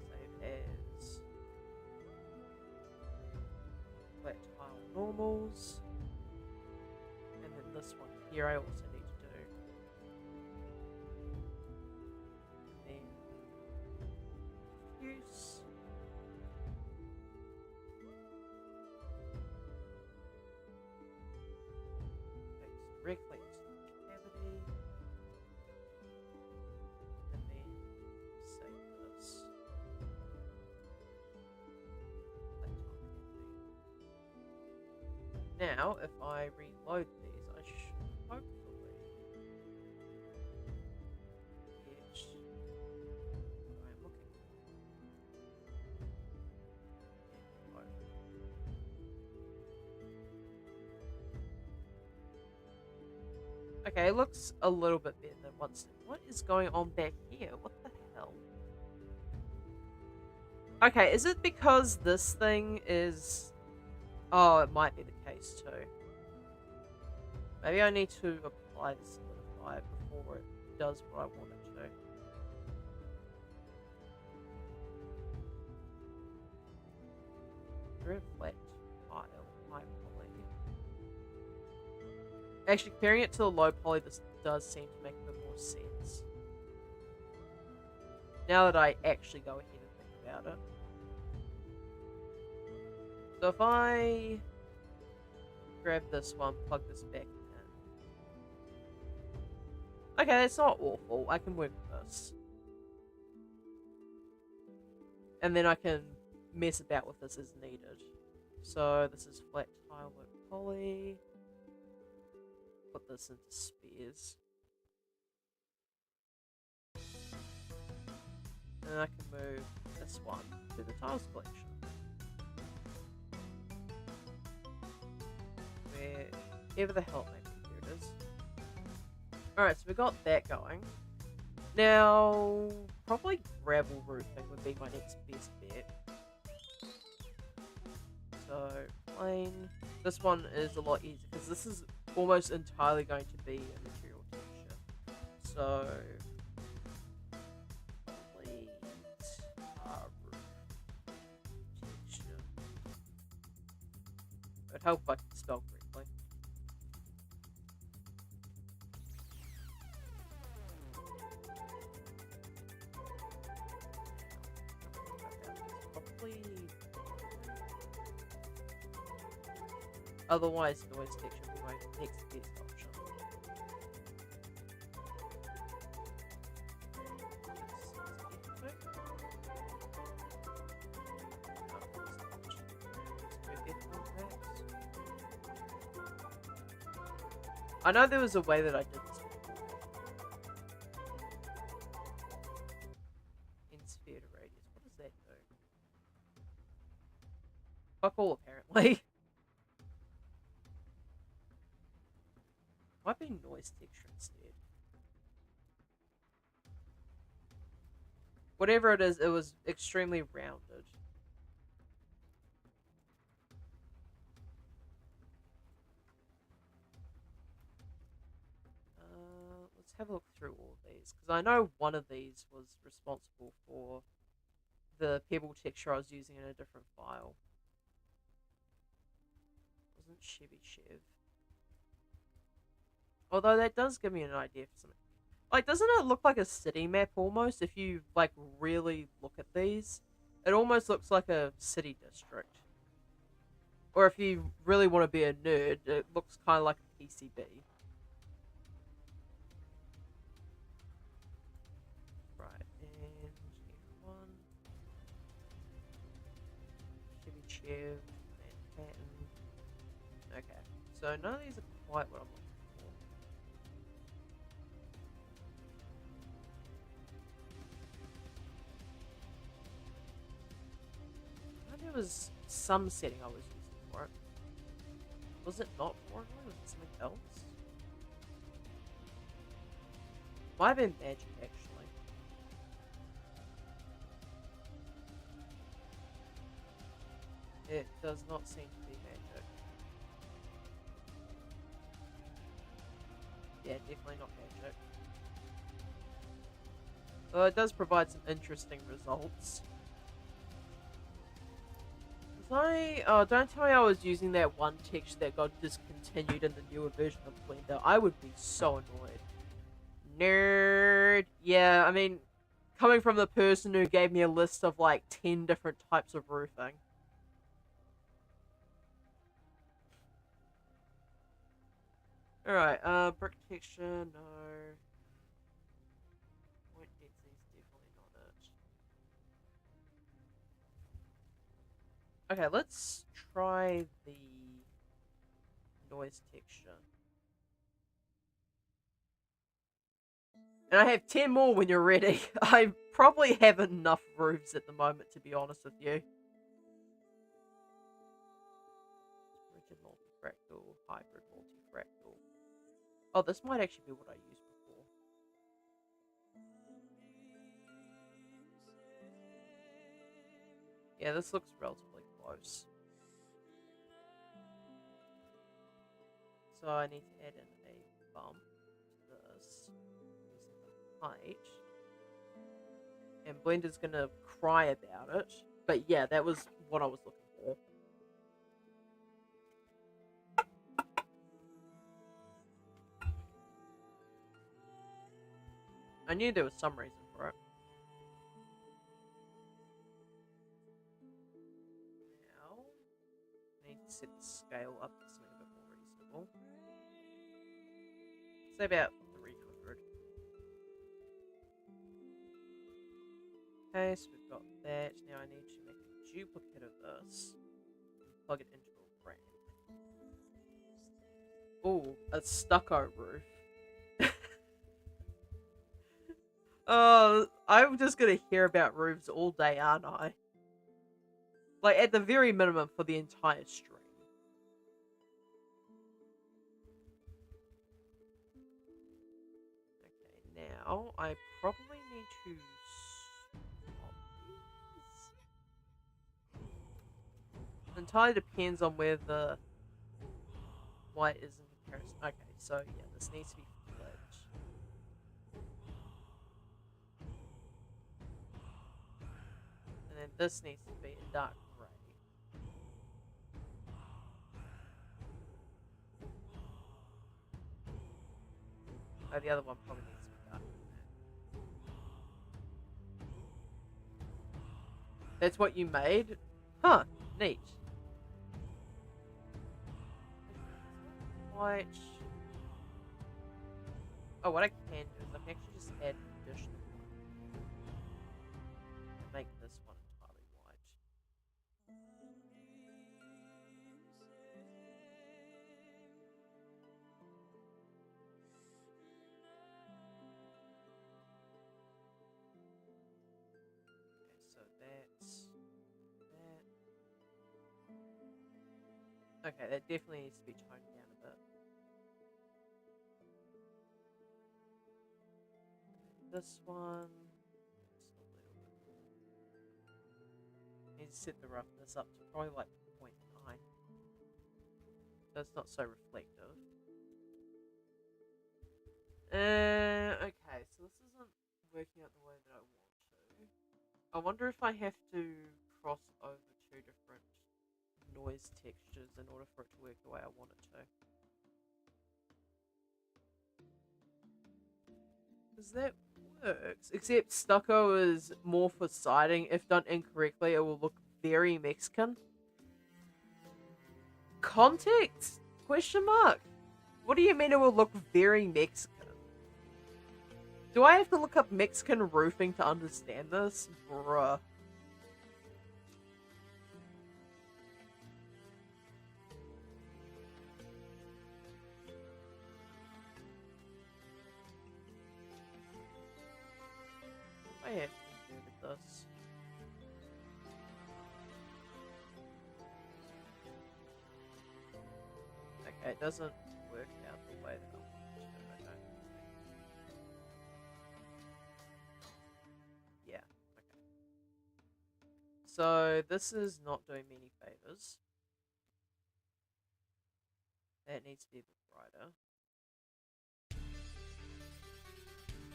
Save as flat tile normals. And then this one here I also need to do. And then diffuse. Takes directly into the cavity. And then save this. Now, if I reload these, I should hopefully get what I'm looking for. Okay, it looks a little bit better than once. What is going on back here? What the hell? Okay, is it because this thing is... Oh, it might be the case too. Maybe I need to apply the solidifier before it does what I want it to. Very flat tile, high poly. Actually, comparing it to the low poly, this does seem to make a bit more sense. Now that I actually go ahead and think about it. So if I grab this one, plug this back in. Okay, it's not awful. I can work with this. And then I can mess about with this as needed. So this is flat tile low poly. Put this into spheres. And I can move this one to the tiles collection. Wherever the hell it may be, here it is. Alright, so we got that going. Now, probably gravel roofing would be my next best bet. So, plain. This one is a lot easier, because this is almost entirely going to be a material texture. So, complete roof texture. It would help if I could spell correctly. Probably Otherwise, noise detection will be my next best option. I know there was a way that I did this before. In sphere to radius. What does that do? Fuck all, apparently. Might be noise texture instead. Whatever it is, it was extremely rounded. Let's have a look through all of these, because I know one of these was responsible for the pebble texture I was using in a different file. It wasn't Chevy Chev. Although that does give me an idea for something. Like, doesn't it look like a city map almost? If you, like, really look at these, it almost looks like a city district. Or if you really want to be a nerd, it looks kind of like a PCB. Right, and F1. Chevy Chev, Manhattan. Okay, so none of these are quite what I'm looking for. I know there was some setting I was using for it. Was it not Fortnite? Was it something else? Might have been Magic, actually. It does not seem to be Magic. Yeah, definitely not Magic. Though it does provide some interesting results. Oh, don't tell me I was using that one texture that got discontinued in the newer version of Blender. I would be so annoyed. Nerd. Yeah, I mean, coming from the person who gave me a list of like 10 different types of roofing. Alright, brick texture, no. Point density is definitely not it. Okay, let's try the noise texture. And I have 10 more when you're ready. I probably have enough roofs at the moment, to be honest with you. Rigid multifractal, hybrid multifractal. Oh, this might actually be what I used before. Yeah, this looks relatively close. So I need to add in a bump to this using the height. And Blender's gonna cry about it. But yeah, that was what I was looking for. I knew there was some reason for it. Now, I need to set the scale up to something a bit more reasonable. Say about 300. Okay, so we've got that. Now I need to make a duplicate of this and plug it into a ramp. Ooh, a stucco roof. Oh, I'm just gonna hear about roofs all day, aren't I? Like, at the very minimum, for the entire stream. Okay, now I probably need to swap these. It entirely depends on where the white is in comparison. Okay, so yeah, this needs to be flipped. And then this needs to be a dark grey. Oh, the other one probably needs to be darker than that. That's what you made? Huh, neat. white. Oh, what I can do is I can actually just add an additional one. And make this one entirely white. Okay, so that's that. Okay, that definitely needs to be toned down a bit. This one, just a little bit more. Need to set the roughness up to probably like 0.9. So it's not so reflective. Okay, so this isn't working out the way that I want to. I wonder if I have to cross over two different noise textures in order for it to work the way I want it to. Because that works. Except stucco is more for siding. If done incorrectly, it will look very Mexican. Context? Question mark. What do you mean it will look very Mexican? Do I have to look up Mexican roofing to understand this? Bruh. I have to do with this. Okay, it doesn't work out the way that I want it to, I don't think. Yeah, okay. So this is not doing me any favors. That needs to be a bit brighter.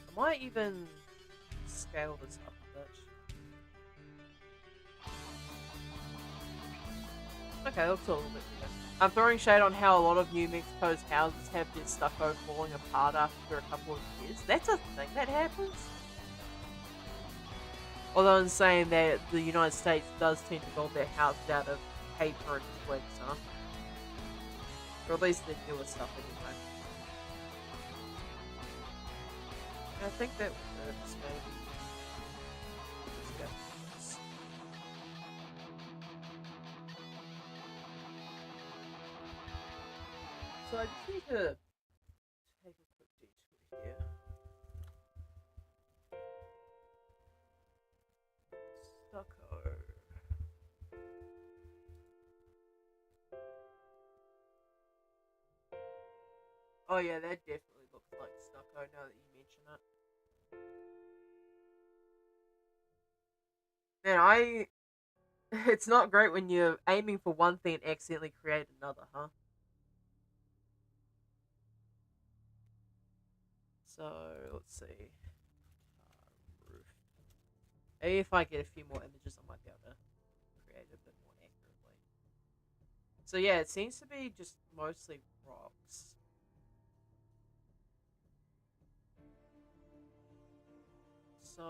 I might even scale this up a bit. Okay, looks a little bit better. I'm throwing shade on how a lot of New Mexico's houses have their stucco falling apart after a couple of years. That's a thing that happens. Although I'm saying that the United States does tend to build their houses out of paper and twigs, huh? Or at least the newer stuff anyway. I think that works, maybe. Let's go. So I just need to take a quick detour here. Stucco. Oh yeah, that definitely looks like stucco now that you mention it. Man, it's not great when you're aiming for one thing and accidentally create another, huh? So, let's see. Roof. Maybe if I get a few more images, I might be able to create it a bit more accurately. So yeah, it seems to be just mostly rocks. So...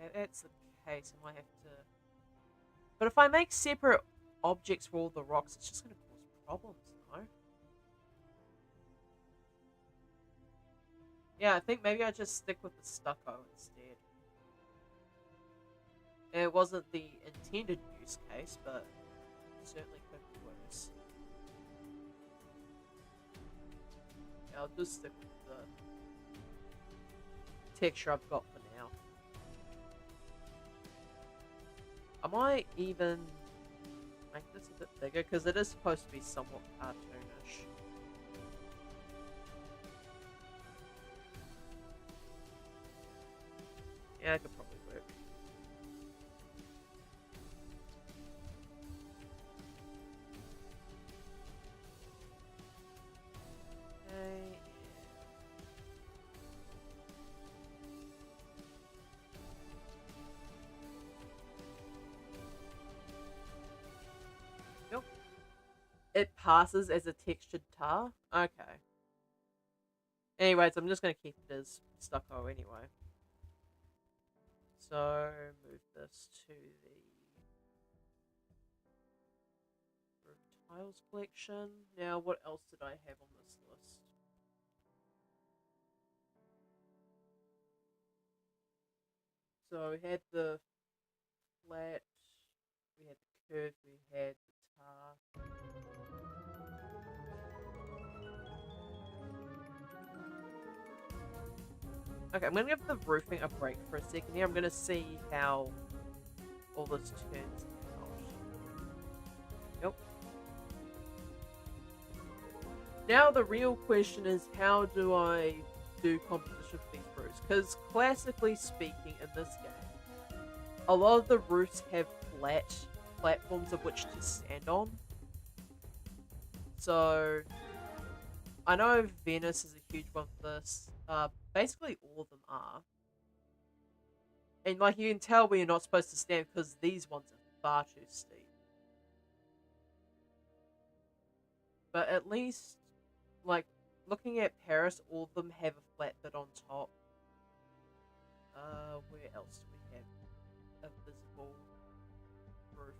if that's the case, I might have to... But if I make separate objects for all the rocks, it's just going to cause problems, no? Yeah, I think maybe I just stick with the stucco instead. It wasn't the intended use case, but it certainly could be worse. Yeah, I'll just stick with the texture I've got for now. I might even make this a bit bigger, because it is supposed to be somewhat cartoonish. Yeah, it could probably work. Okay. Nope. It passes as a textured tar? Okay. Anyways, I'm just going to keep it as stucco anyway. So, move this to tiles collection. Now, what else did I have on this list? So we had the flat, we had the curve, we had the tar. Okay, I'm gonna give the roofing a break for a second here. I'm gonna see how all this turns out. Nope. Now the real question is, how do I do composition for these roofs? Because classically speaking, in this game, a lot of the roofs have flat platforms of which to stand on. So I know Venice is a huge one for this. Basically all of them are. And like you can tell where you're not supposed to stand because these ones are far too steep. But at least, like, looking at Paris, all of them have a flat bit on top. Where else do we have a visible roof?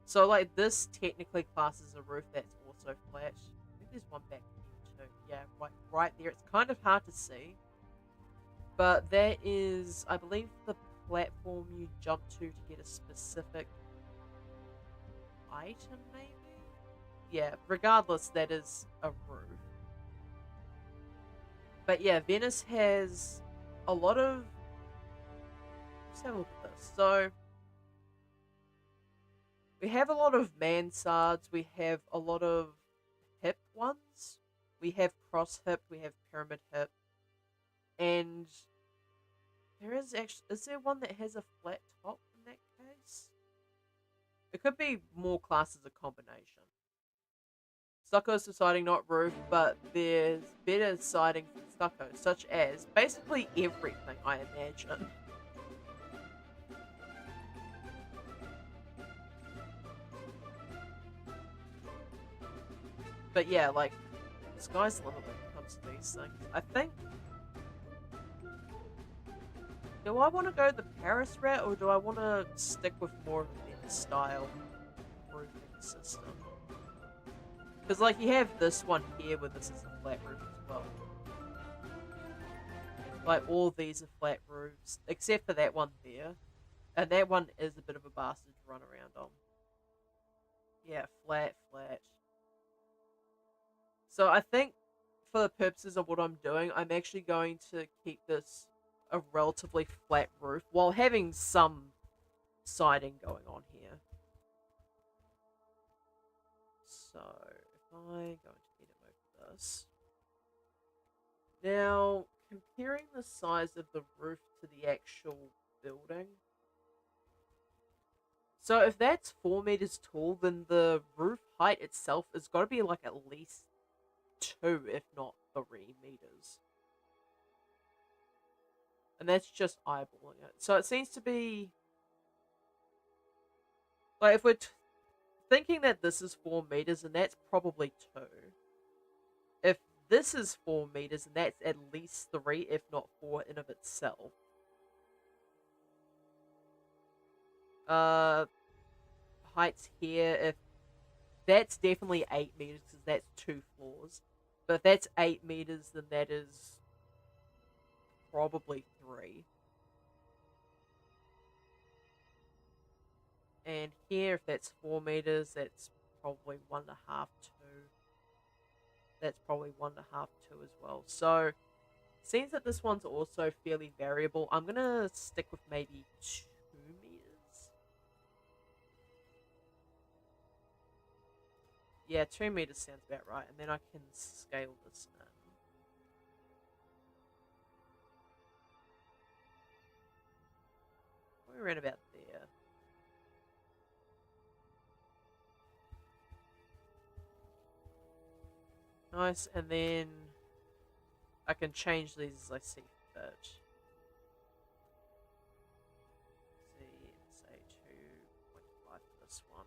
So, like, this technically classes a roof that's also flat. I think there's one back here too. Yeah, right there. It's kind of hard to see. But that is, I believe, the platform you jump to get a specific item, maybe? Yeah, regardless, that is a roof. But yeah, Venice has a lot of... Let's have a look at this. So, we have a lot of mansards, we have a lot of hip ones, we have cross hip, we have pyramid hip, and there is actually... Is there one that has a flat top in that case? It could be more classed as a combination. Stucco is the siding, not roof, but there's better siding for stucco, such as basically everything, I imagine. But yeah, like, the sky's the limit when it comes to these things. I think... Do I want to go the Paris route, or do I want to stick with more of a Venice style roofing system? Because, like, you have this one here where this is a flat roof as well. Like, all these are flat roofs, except for that one there. And that one is a bit of a bastard to run around on. Yeah, flat, flat. So I think, for the purposes of what I'm doing, I'm actually going to keep this a relatively flat roof while having some siding going on here. So, if I go into edit mode for this. Now, comparing the size of the roof to the actual building. So if that's 4 meters tall, then the roof height itself has got to be like at least 2, if not 3 meters. And that's just eyeballing it. So it seems to be... Like, if we're thinking that this is 4 meters, and that's probably 2. If this is 4 meters, and that's at least 3, if not 4 in of itself. Heights here, if that's definitely 8 meters, because that's 2 floors. But if that's 8 meters, then that is probably 3. And here, if that's 4 meters, that's probably 1.5, 2. That's probably 1.5, 2 as well. So, seems that this one's also fairly variable. I'm gonna stick with maybe 2 meters. Yeah, 2 meters sounds about right. And then I can scale this in. We're around about there. Nice, and then I can change these as I see fit. See, say 2.5 for this one.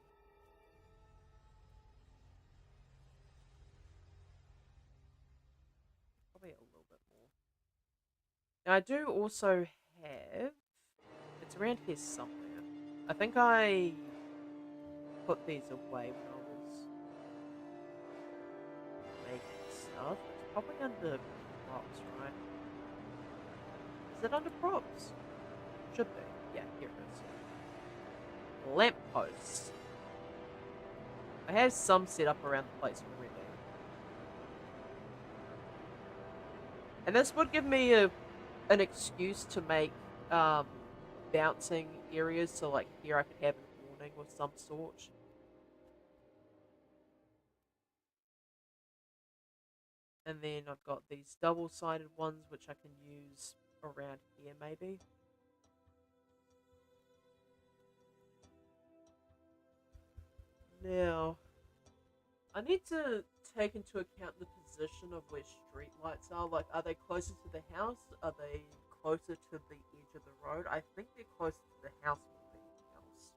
Probably a little bit more. Now I do also have... It's around here somewhere. I think I put these away when I was stuff. It's probably under props, right? Is it under props? Should be. Yeah, here it is. Lampposts. I have some set up around the place already. And this would give me an excuse to make bouncing areas, so like here I could have a warning of some sort. And then I've got these double-sided ones which I can use around here maybe. Now, I need to take into account the position of where street lights are. Like, are they closer to the house? Are they closer to the edge of the road? I think they're closer to the house more than anything else.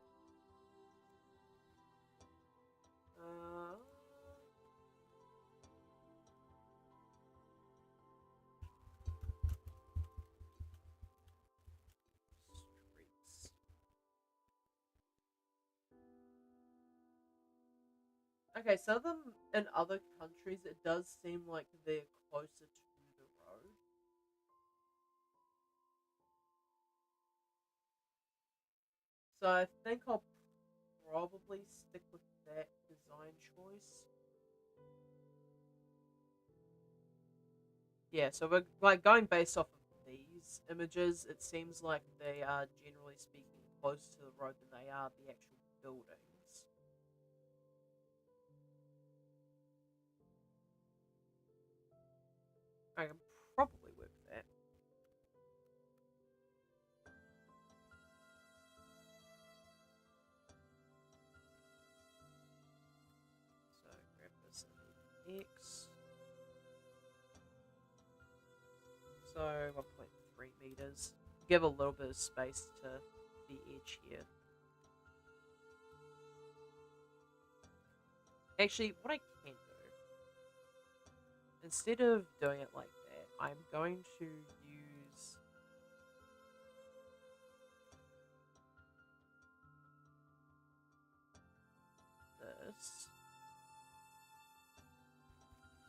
Streets. Okay, so in other countries, it does seem like they're closer to the road. So I think I'll probably stick with that design choice. Yeah, so we're like going based off of these images, it seems like they are generally speaking closer to the road than they are the actual buildings. I can probably work with that. So grab this and X. So 1.3 meters. Give a little bit of space to the edge here. Actually, what I can do, instead of doing it like that, I'm going to use this.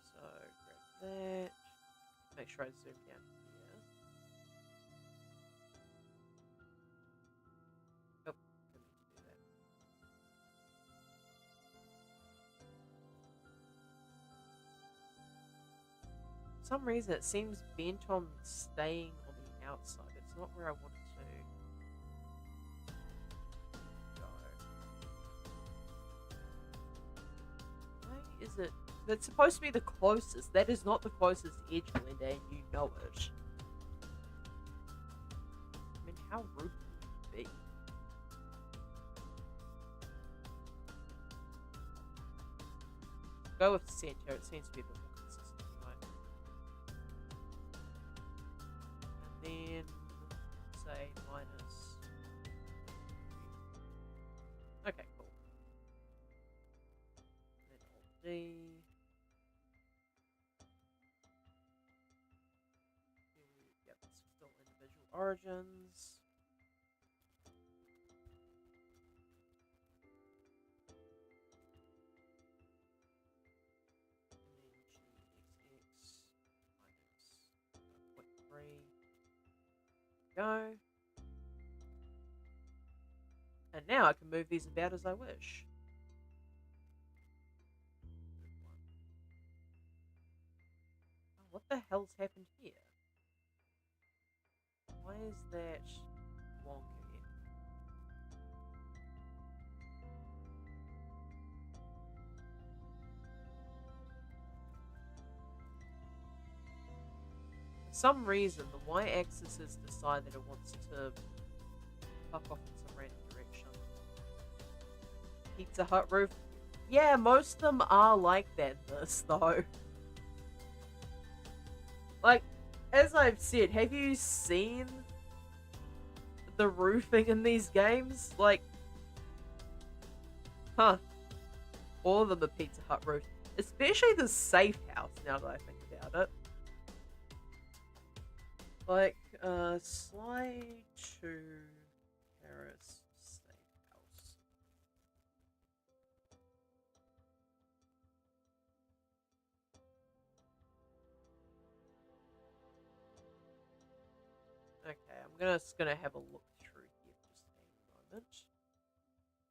So grab that. Make sure I zoom down here. Oh, didn't mean to do that. For some reason, it seems bent on staying on the outside. It's not where I want it to go. Why is it? That's supposed to be the closest. That is not the closest edge, Linda, and you know it. I mean, how rude can you be? Go with center. It seems to be a bit more consistent, right? And then say minus. Okay, cool. And then Alt D. Yep, it's still individual origins. Go. And now I can move these about as I wish. Oh, what the hell's happened here? Why is that wonky? For some reason, the y-axis has decided it wants to fuck off in some random direction. Pizza Hut roof. Yeah, most of them are like that in this, though. Like, as I've said, have you seen the roofing in these games? Like, huh. All of them are Pizza Hut roofs. Especially the safe house, now that I think about it. Like, slide to Paris safe house. just gonna have a look through here for just a moment.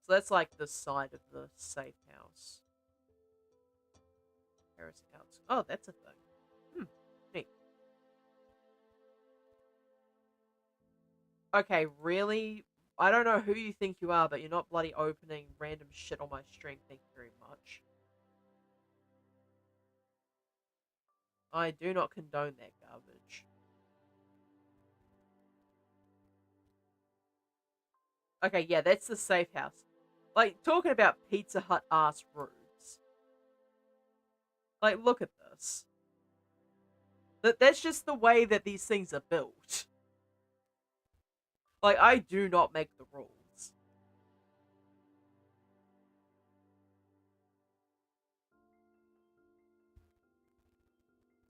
So that's like the side of the safe house. Terrace outs. Oh, that's a thing. Neat. Okay, really? I don't know who you think you are, but you're not bloody opening random shit on my stream. Thank you very much. I do not condone that garbage. Okay, yeah, that's the safe house. Like, talking about Pizza Hut ass roofs. Like, look at this. That's just the way that these things are built. Like, I do not make the rules.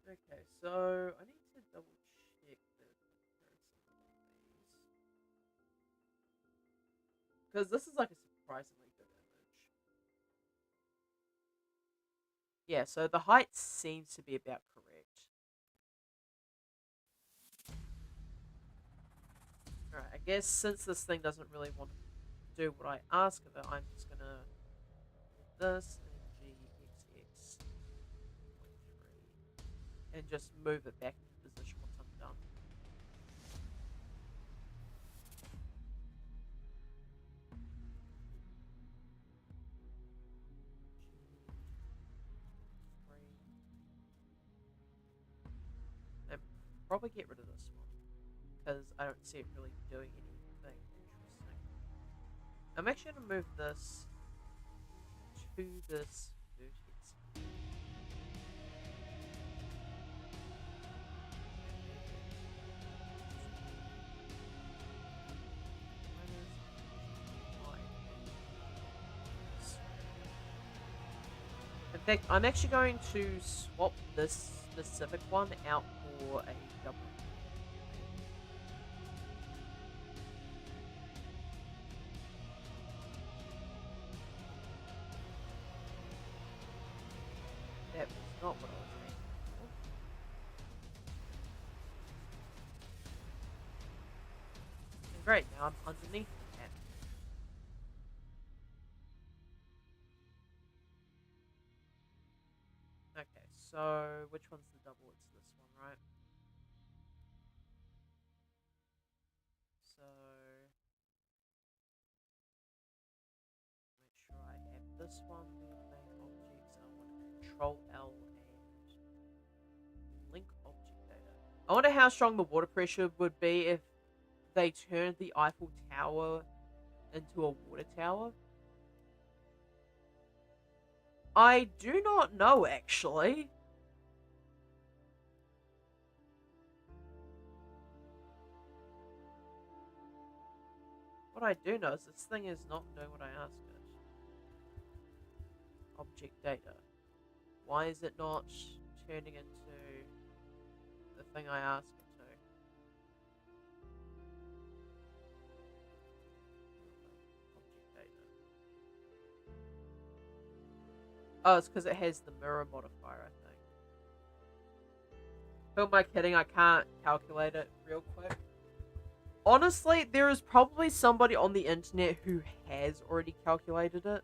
Okay, so I need to double check the comparison of these. Because this is like a surprisingly good image. Yeah, so the height seems to be about correct. Alright, I guess since this thing doesn't really want to do what I ask of it, I'm just gonna do this and GXX 0.3 and just move it back into position once I'm done. And probably get rid of this one because I don't see it really doing anything interesting. I'm actually going to move this to this vertex. In fact, I'm actually going to swap this specific one out for a double. That was not what I was aiming for. And great, now I'm underneath the cat. Okay, so which one's the double? It's this one, right? So make sure I have this one. Main objects. I want to control L and link object data. I wonder how strong the water pressure would be if they turned the Eiffel Tower into a water tower. I do not know, actually. What I do know is this thing is not doing what I asked it. Object data. Why is it not turning into the thing I asked it to? Object data. Oh, it's because it has the mirror modifier, I think. Who am I kidding? I can't calculate it real quick. Honestly, there is probably somebody on the internet who has already calculated it.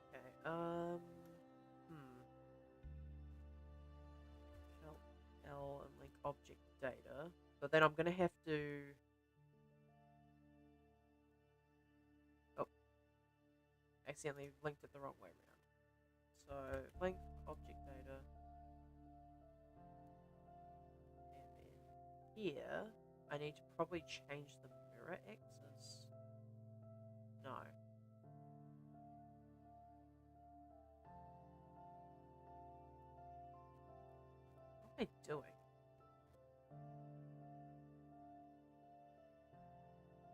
Okay, L and link object data. But then I'm gonna have to... Oh. Accidentally linked it the wrong way around. So, link object data. And then here, I need to probably change the mirror axis. No. What am I doing?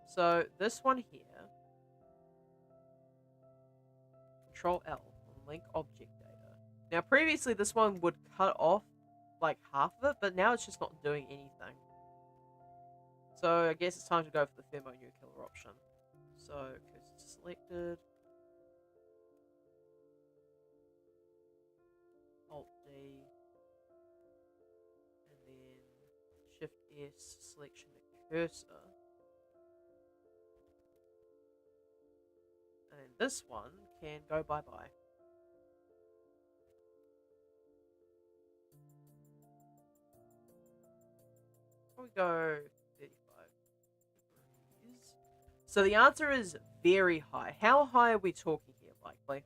So, this one here, Control L, link object data. Now, previously this one would cut off like half of it, but now it's just not doing anything. So, I guess it's time to go for the thermonuclear option. So, cursor selected. Alt D, and then Shift S, selection the cursor. And then this one can go bye-bye. We go 35 degrees. So the answer is very high. How high are we talking here, likely?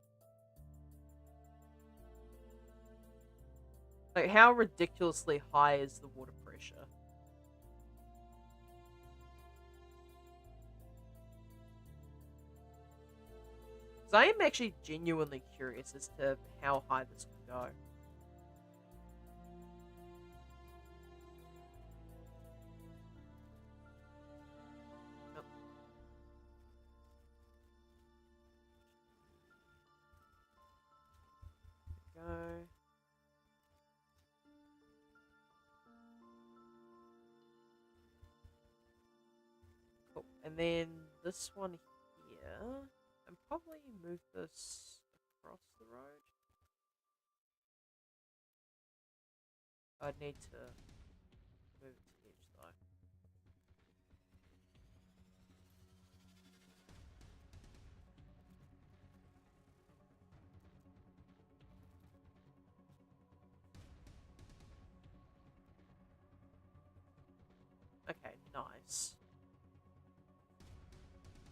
Like, how ridiculously high is the water pressure? So I am actually genuinely curious as to how high this could go. Oh. Go. Cool. And then this one here, and probably move this across the road. I'd need to move it to the edge though. Okay, nice.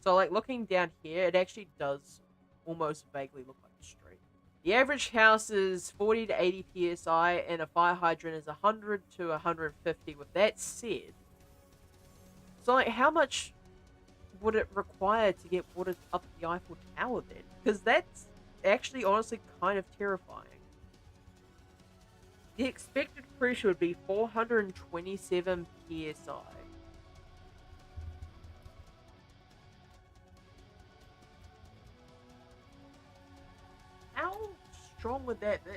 So, like, looking down here, it actually does almost vaguely look like a street. The average house is 40 to 80 psi, and a fire hydrant is 100 to 150. With that said, so, like, how much would it require to get water up the Eiffel Tower then? Because that's actually, honestly, kind of terrifying. The expected pressure would be 427 psi. How strong would that be?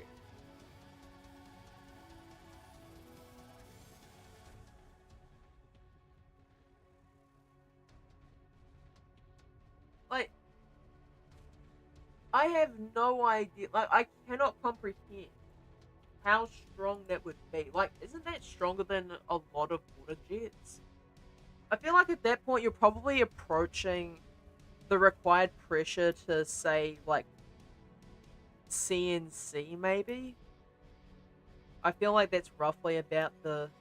Like, I have no idea. Like, I cannot comprehend how strong that would be. Like, isn't that stronger than a lot of water jets? I feel like at that point you're probably approaching the required pressure to, say, like, CNC maybe? I feel like that's roughly about the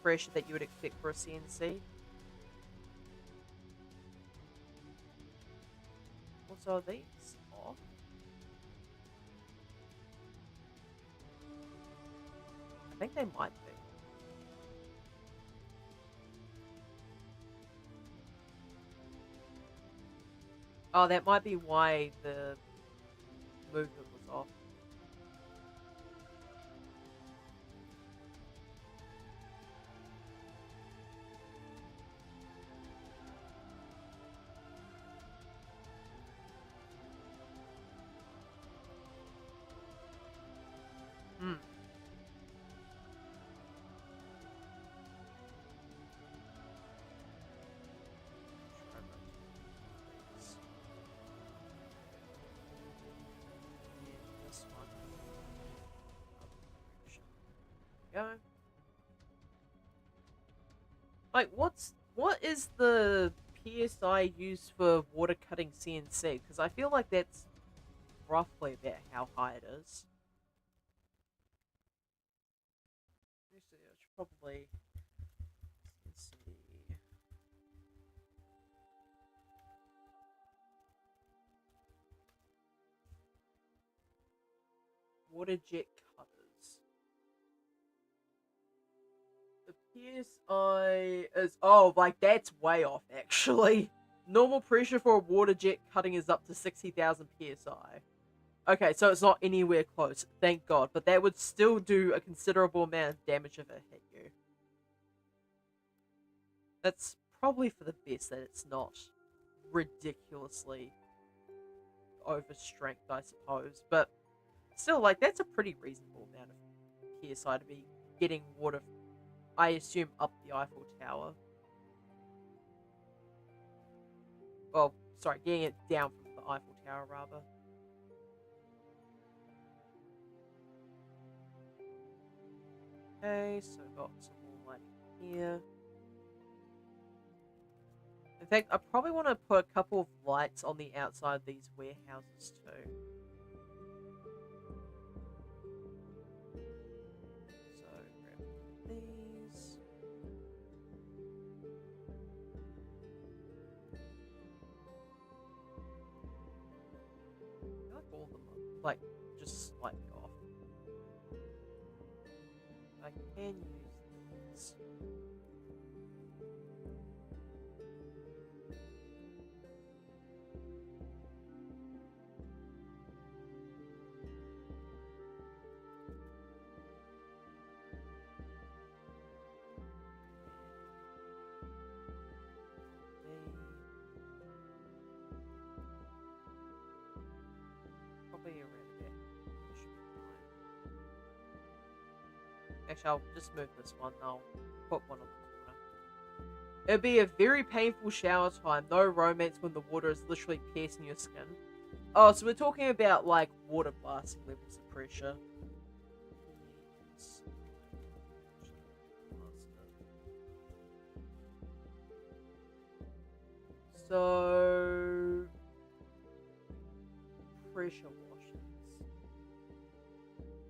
pressure that you would expect for a CNC. Also, are these off? I think they might be. Oh, that might be why the movement was off. Hmm. This one. Go. Like, what is the PSI used for water cutting CNC? Because I feel like that's roughly about how high it is. Let me see, I should probably CNC. Water jet cutters. The PSI is, oh, like, that's way off actually. Normal pressure for a water jet cutting is up to 60,000 psi. Okay, so it's not anywhere close, thank God, but that would still do a considerable amount of damage if it hit you. That's probably for the best that it's not ridiculously over strength, I suppose, but still, like, that's a pretty reasonable amount of PSI to be getting water, I assume, up the Eiffel Tower. Well, sorry, getting it down from the Eiffel Tower, rather. Okay, so got some more lighting here. In fact, I probably want to put a couple of lights on the outside of these warehouses too. So grab these. I like all of them are, like, just slightly off. I can use these. Probably around about here should be fine. Actually, I'll just move this one. I'll put one on the corner. It'd be a very painful shower time. No romance when the water is literally piercing your skin. Oh, so we're talking about like water blasting levels of pressure. So pressure washers.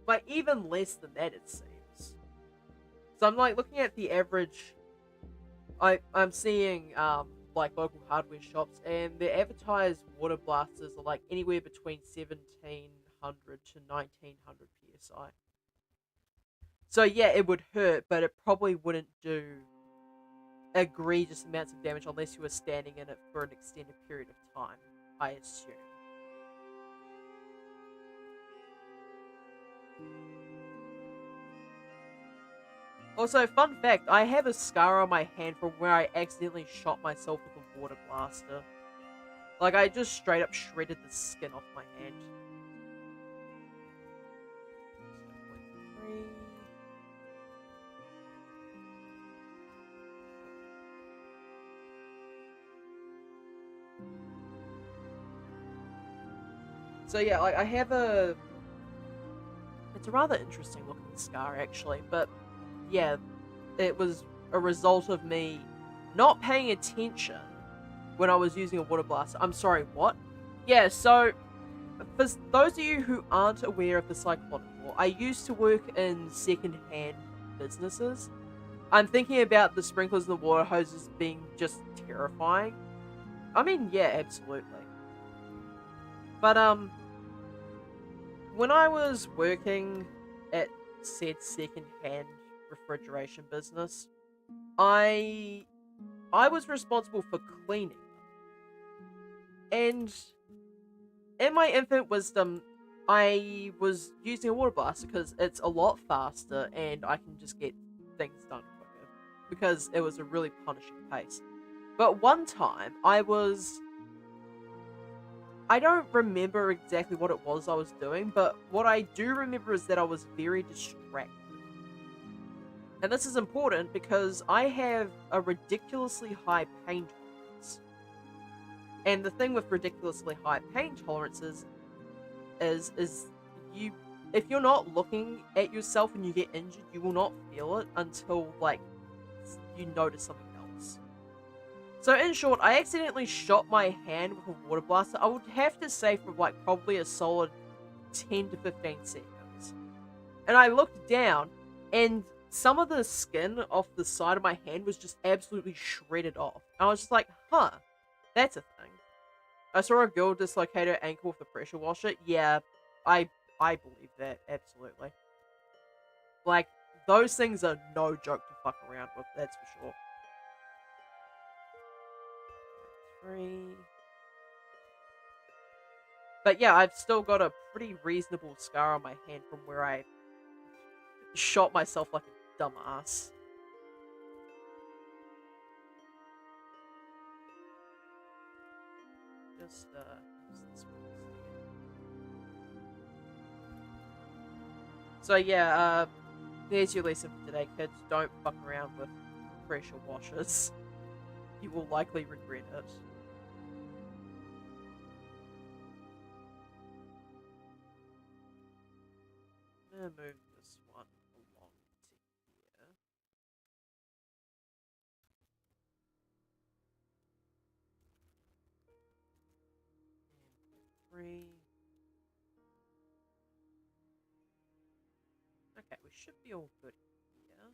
But even less than that, it seems. So I'm like looking at the average. I'm seeing like local hardware shops, and their advertised water blasters are like anywhere between 1700 to 1900 psi. So yeah, it would hurt, but it probably wouldn't do egregious amounts of damage unless you were standing in it for an extended period of time, I assume. Also, fun fact, I have a scar on my hand from where I accidentally shot myself with a water blaster. Like, I just straight up shredded the skin off my hand. So, 0.3. So yeah, I have a... It's a rather interesting looking scar, actually, but yeah, it was a result of me not paying attention when I was using a water blaster. I'm sorry, what? Yeah, so for those of you who aren't aware of the Cyclonic War, I used to work in second-hand businesses. I'm thinking about the sprinklers and the water hoses being just terrifying. I mean, yeah, absolutely. But when I was working at said second-hand refrigeration business, I was responsible for cleaning them. And in my infinite wisdom, I was using a water blaster because it's a lot faster and I can just get things done quicker because it was a really punishing pace. But one time I don't remember exactly what it was I was doing, but what I do remember is that I was very distracted. And this is important because I have a ridiculously high pain tolerance. And the thing with ridiculously high pain tolerances is you if you're not looking at yourself and you get injured, you will not feel it until like you notice something else. So in short, I accidentally shot my hand with a water blaster. I would have to say for like probably a solid 10 to 15 seconds. And I looked down and some of the skin off the side of my hand was just absolutely shredded off. And I was just like, huh, that's a thing. I saw a girl dislocate her ankle with a pressure washer. Yeah, I believe that, absolutely. Like, those things are no joke to fuck around with, that's for sure. 3. But yeah, I've still got a pretty reasonable scar on my hand from where I shot myself like a dumbass. Just, use this one instead. So yeah, there's your lesson for today, kids. Don't fuck around with pressure washers. You will likely regret it. I'm gonna move this one along 23. Okay, we should be all good here.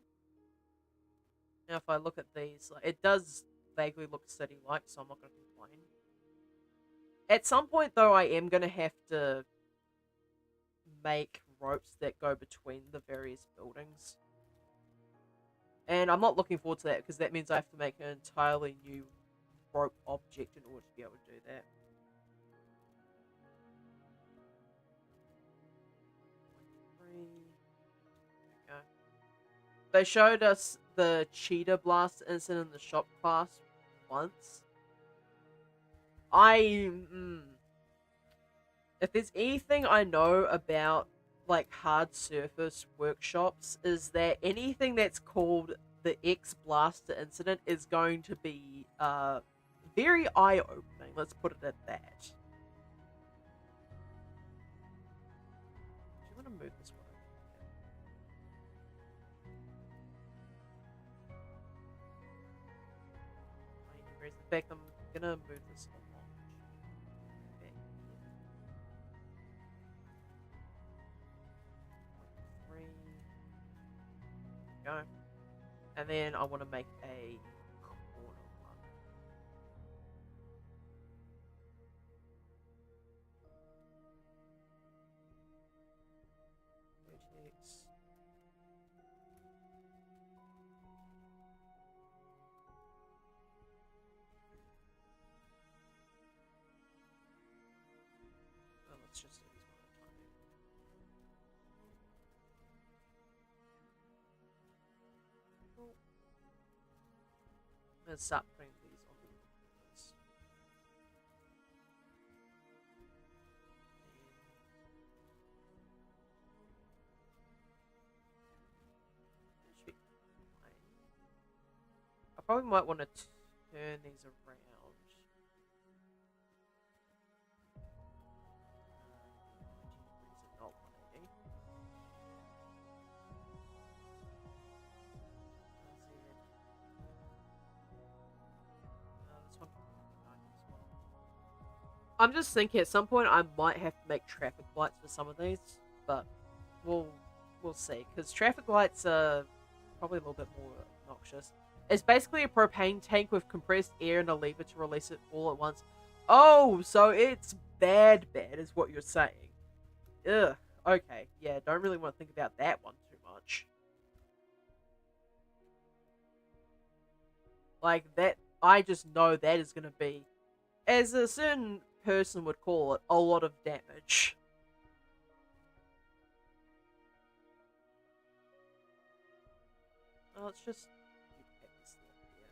Now, if I look at these, like, it does vaguely look city-like, so I'm not going to complain. At some point, though, I am going to have to make ropes that go between the various buildings. And I'm not looking forward to that, because that means I have to make an entirely new rope object in order to be able to do that. They showed us the cheetah blast incident in the shop class once. If there's anything I know about like hard surface workshops, is that anything that's called the X Blaster incident is going to be very eye-opening. Let's put it at that. Do you want to move this one? In fact, I'm gonna move this along. Go. And then I want to make a corner one. Vertex. Well, let's just do this one at a time. Cool. Let's start putting these on the corners. Should be fine. I probably might want to turn these around. Not 180. This one. I'm just thinking at some point I might have to make traffic lights for some of these, but we'll see. Because traffic lights are probably a little bit more obnoxious. It's basically a propane tank with compressed air and a lever to release it all at once. Oh, so it's bad is what you're saying. Ugh. Okay, yeah, don't really want to think about that one too much. Like, that, I just know that is going to be, as a certain person would call it, a lot of damage. Well, let's just get this thing here.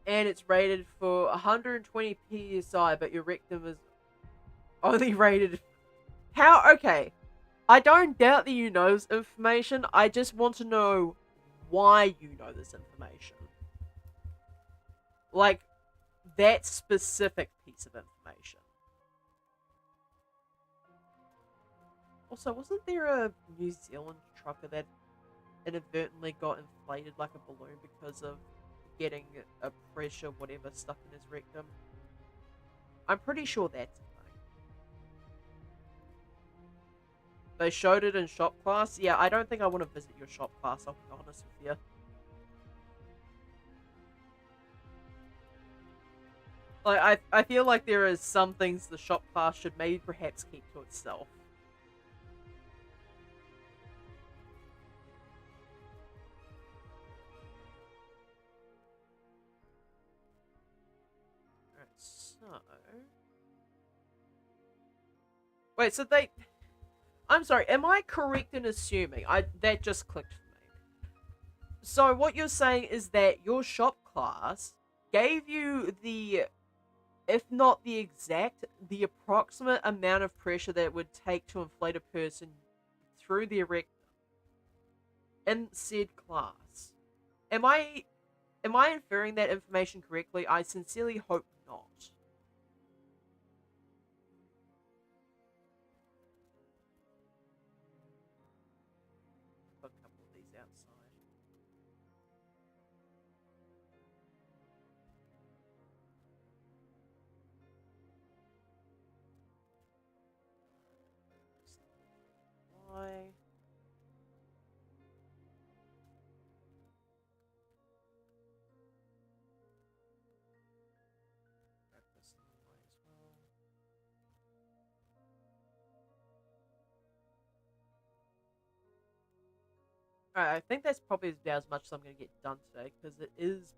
And it's rated for 120 psi, but your rectum is only rated. How? Okay. I don't doubt that you know this information. I just want to know why you know this information. Like, that specific piece of information. Also, wasn't there a New Zealand trucker that inadvertently got inflated like a balloon because of getting a pressure whatever stuck in his rectum? I'm pretty sure that's a thing. They showed it in shop class. Yeah, I don't think I want to visit your shop class, I'll be honest with you. Like, I feel like there is some things the shop class should maybe perhaps keep to itself. Alright, so... Wait, so they... I'm sorry, am I correct in assuming... that just clicked for me. So what you're saying is that your shop class gave you the... if not the exact, the approximate amount of pressure that it would take to inflate a person through the rectum in said class. Am I Am I inferring that information correctly? I sincerely hope not. Put a couple of these outside. Why? Grab this away as well. Alright, I think that's probably about as much as I'm going to get done today, because it is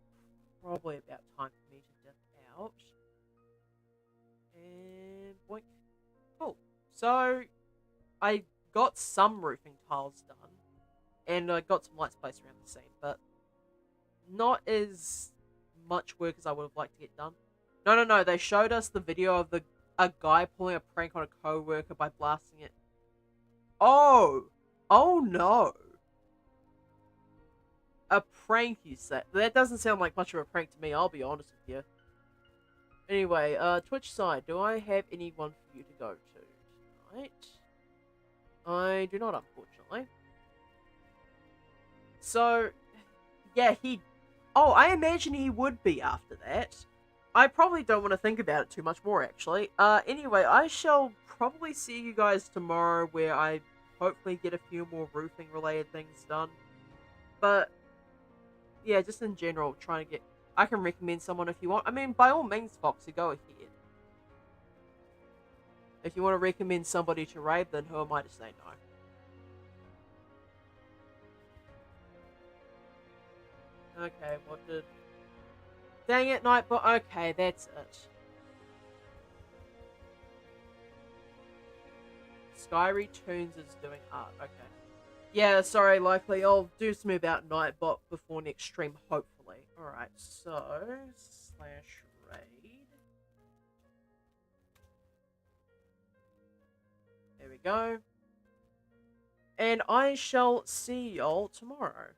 probably about time for me to dip out. And boink. Cool. So, I got some roofing tiles done, and I got some lights placed around the scene, but not as much work as I would have liked to get done. No, they showed us the video of a guy pulling a prank on a co-worker by blasting it. Oh! Oh no! A prank, you say? That doesn't sound like much of a prank to me, I'll be honest with you. Anyway, Twitch side, do I have anyone for you to go to tonight? I do not, unfortunately. So, yeah, oh, I imagine he would be after that. I probably don't want to think about it too much more, actually. Anyway, I shall probably see you guys tomorrow, where I hopefully get a few more roofing-related things done. But, yeah, just in general, trying to get... I can recommend someone if you want. I mean, by all means, Foxy, go ahead. If you want to recommend somebody to raid, then who am I to say no? Okay, what did... Dang it, Nightbot. Okay, that's it. Sky Retunes is doing art. Okay. Yeah, sorry, likely. I'll do something about Nightbot before next stream, hopefully. Alright, so... /raid. There we go. And I shall see y'all tomorrow.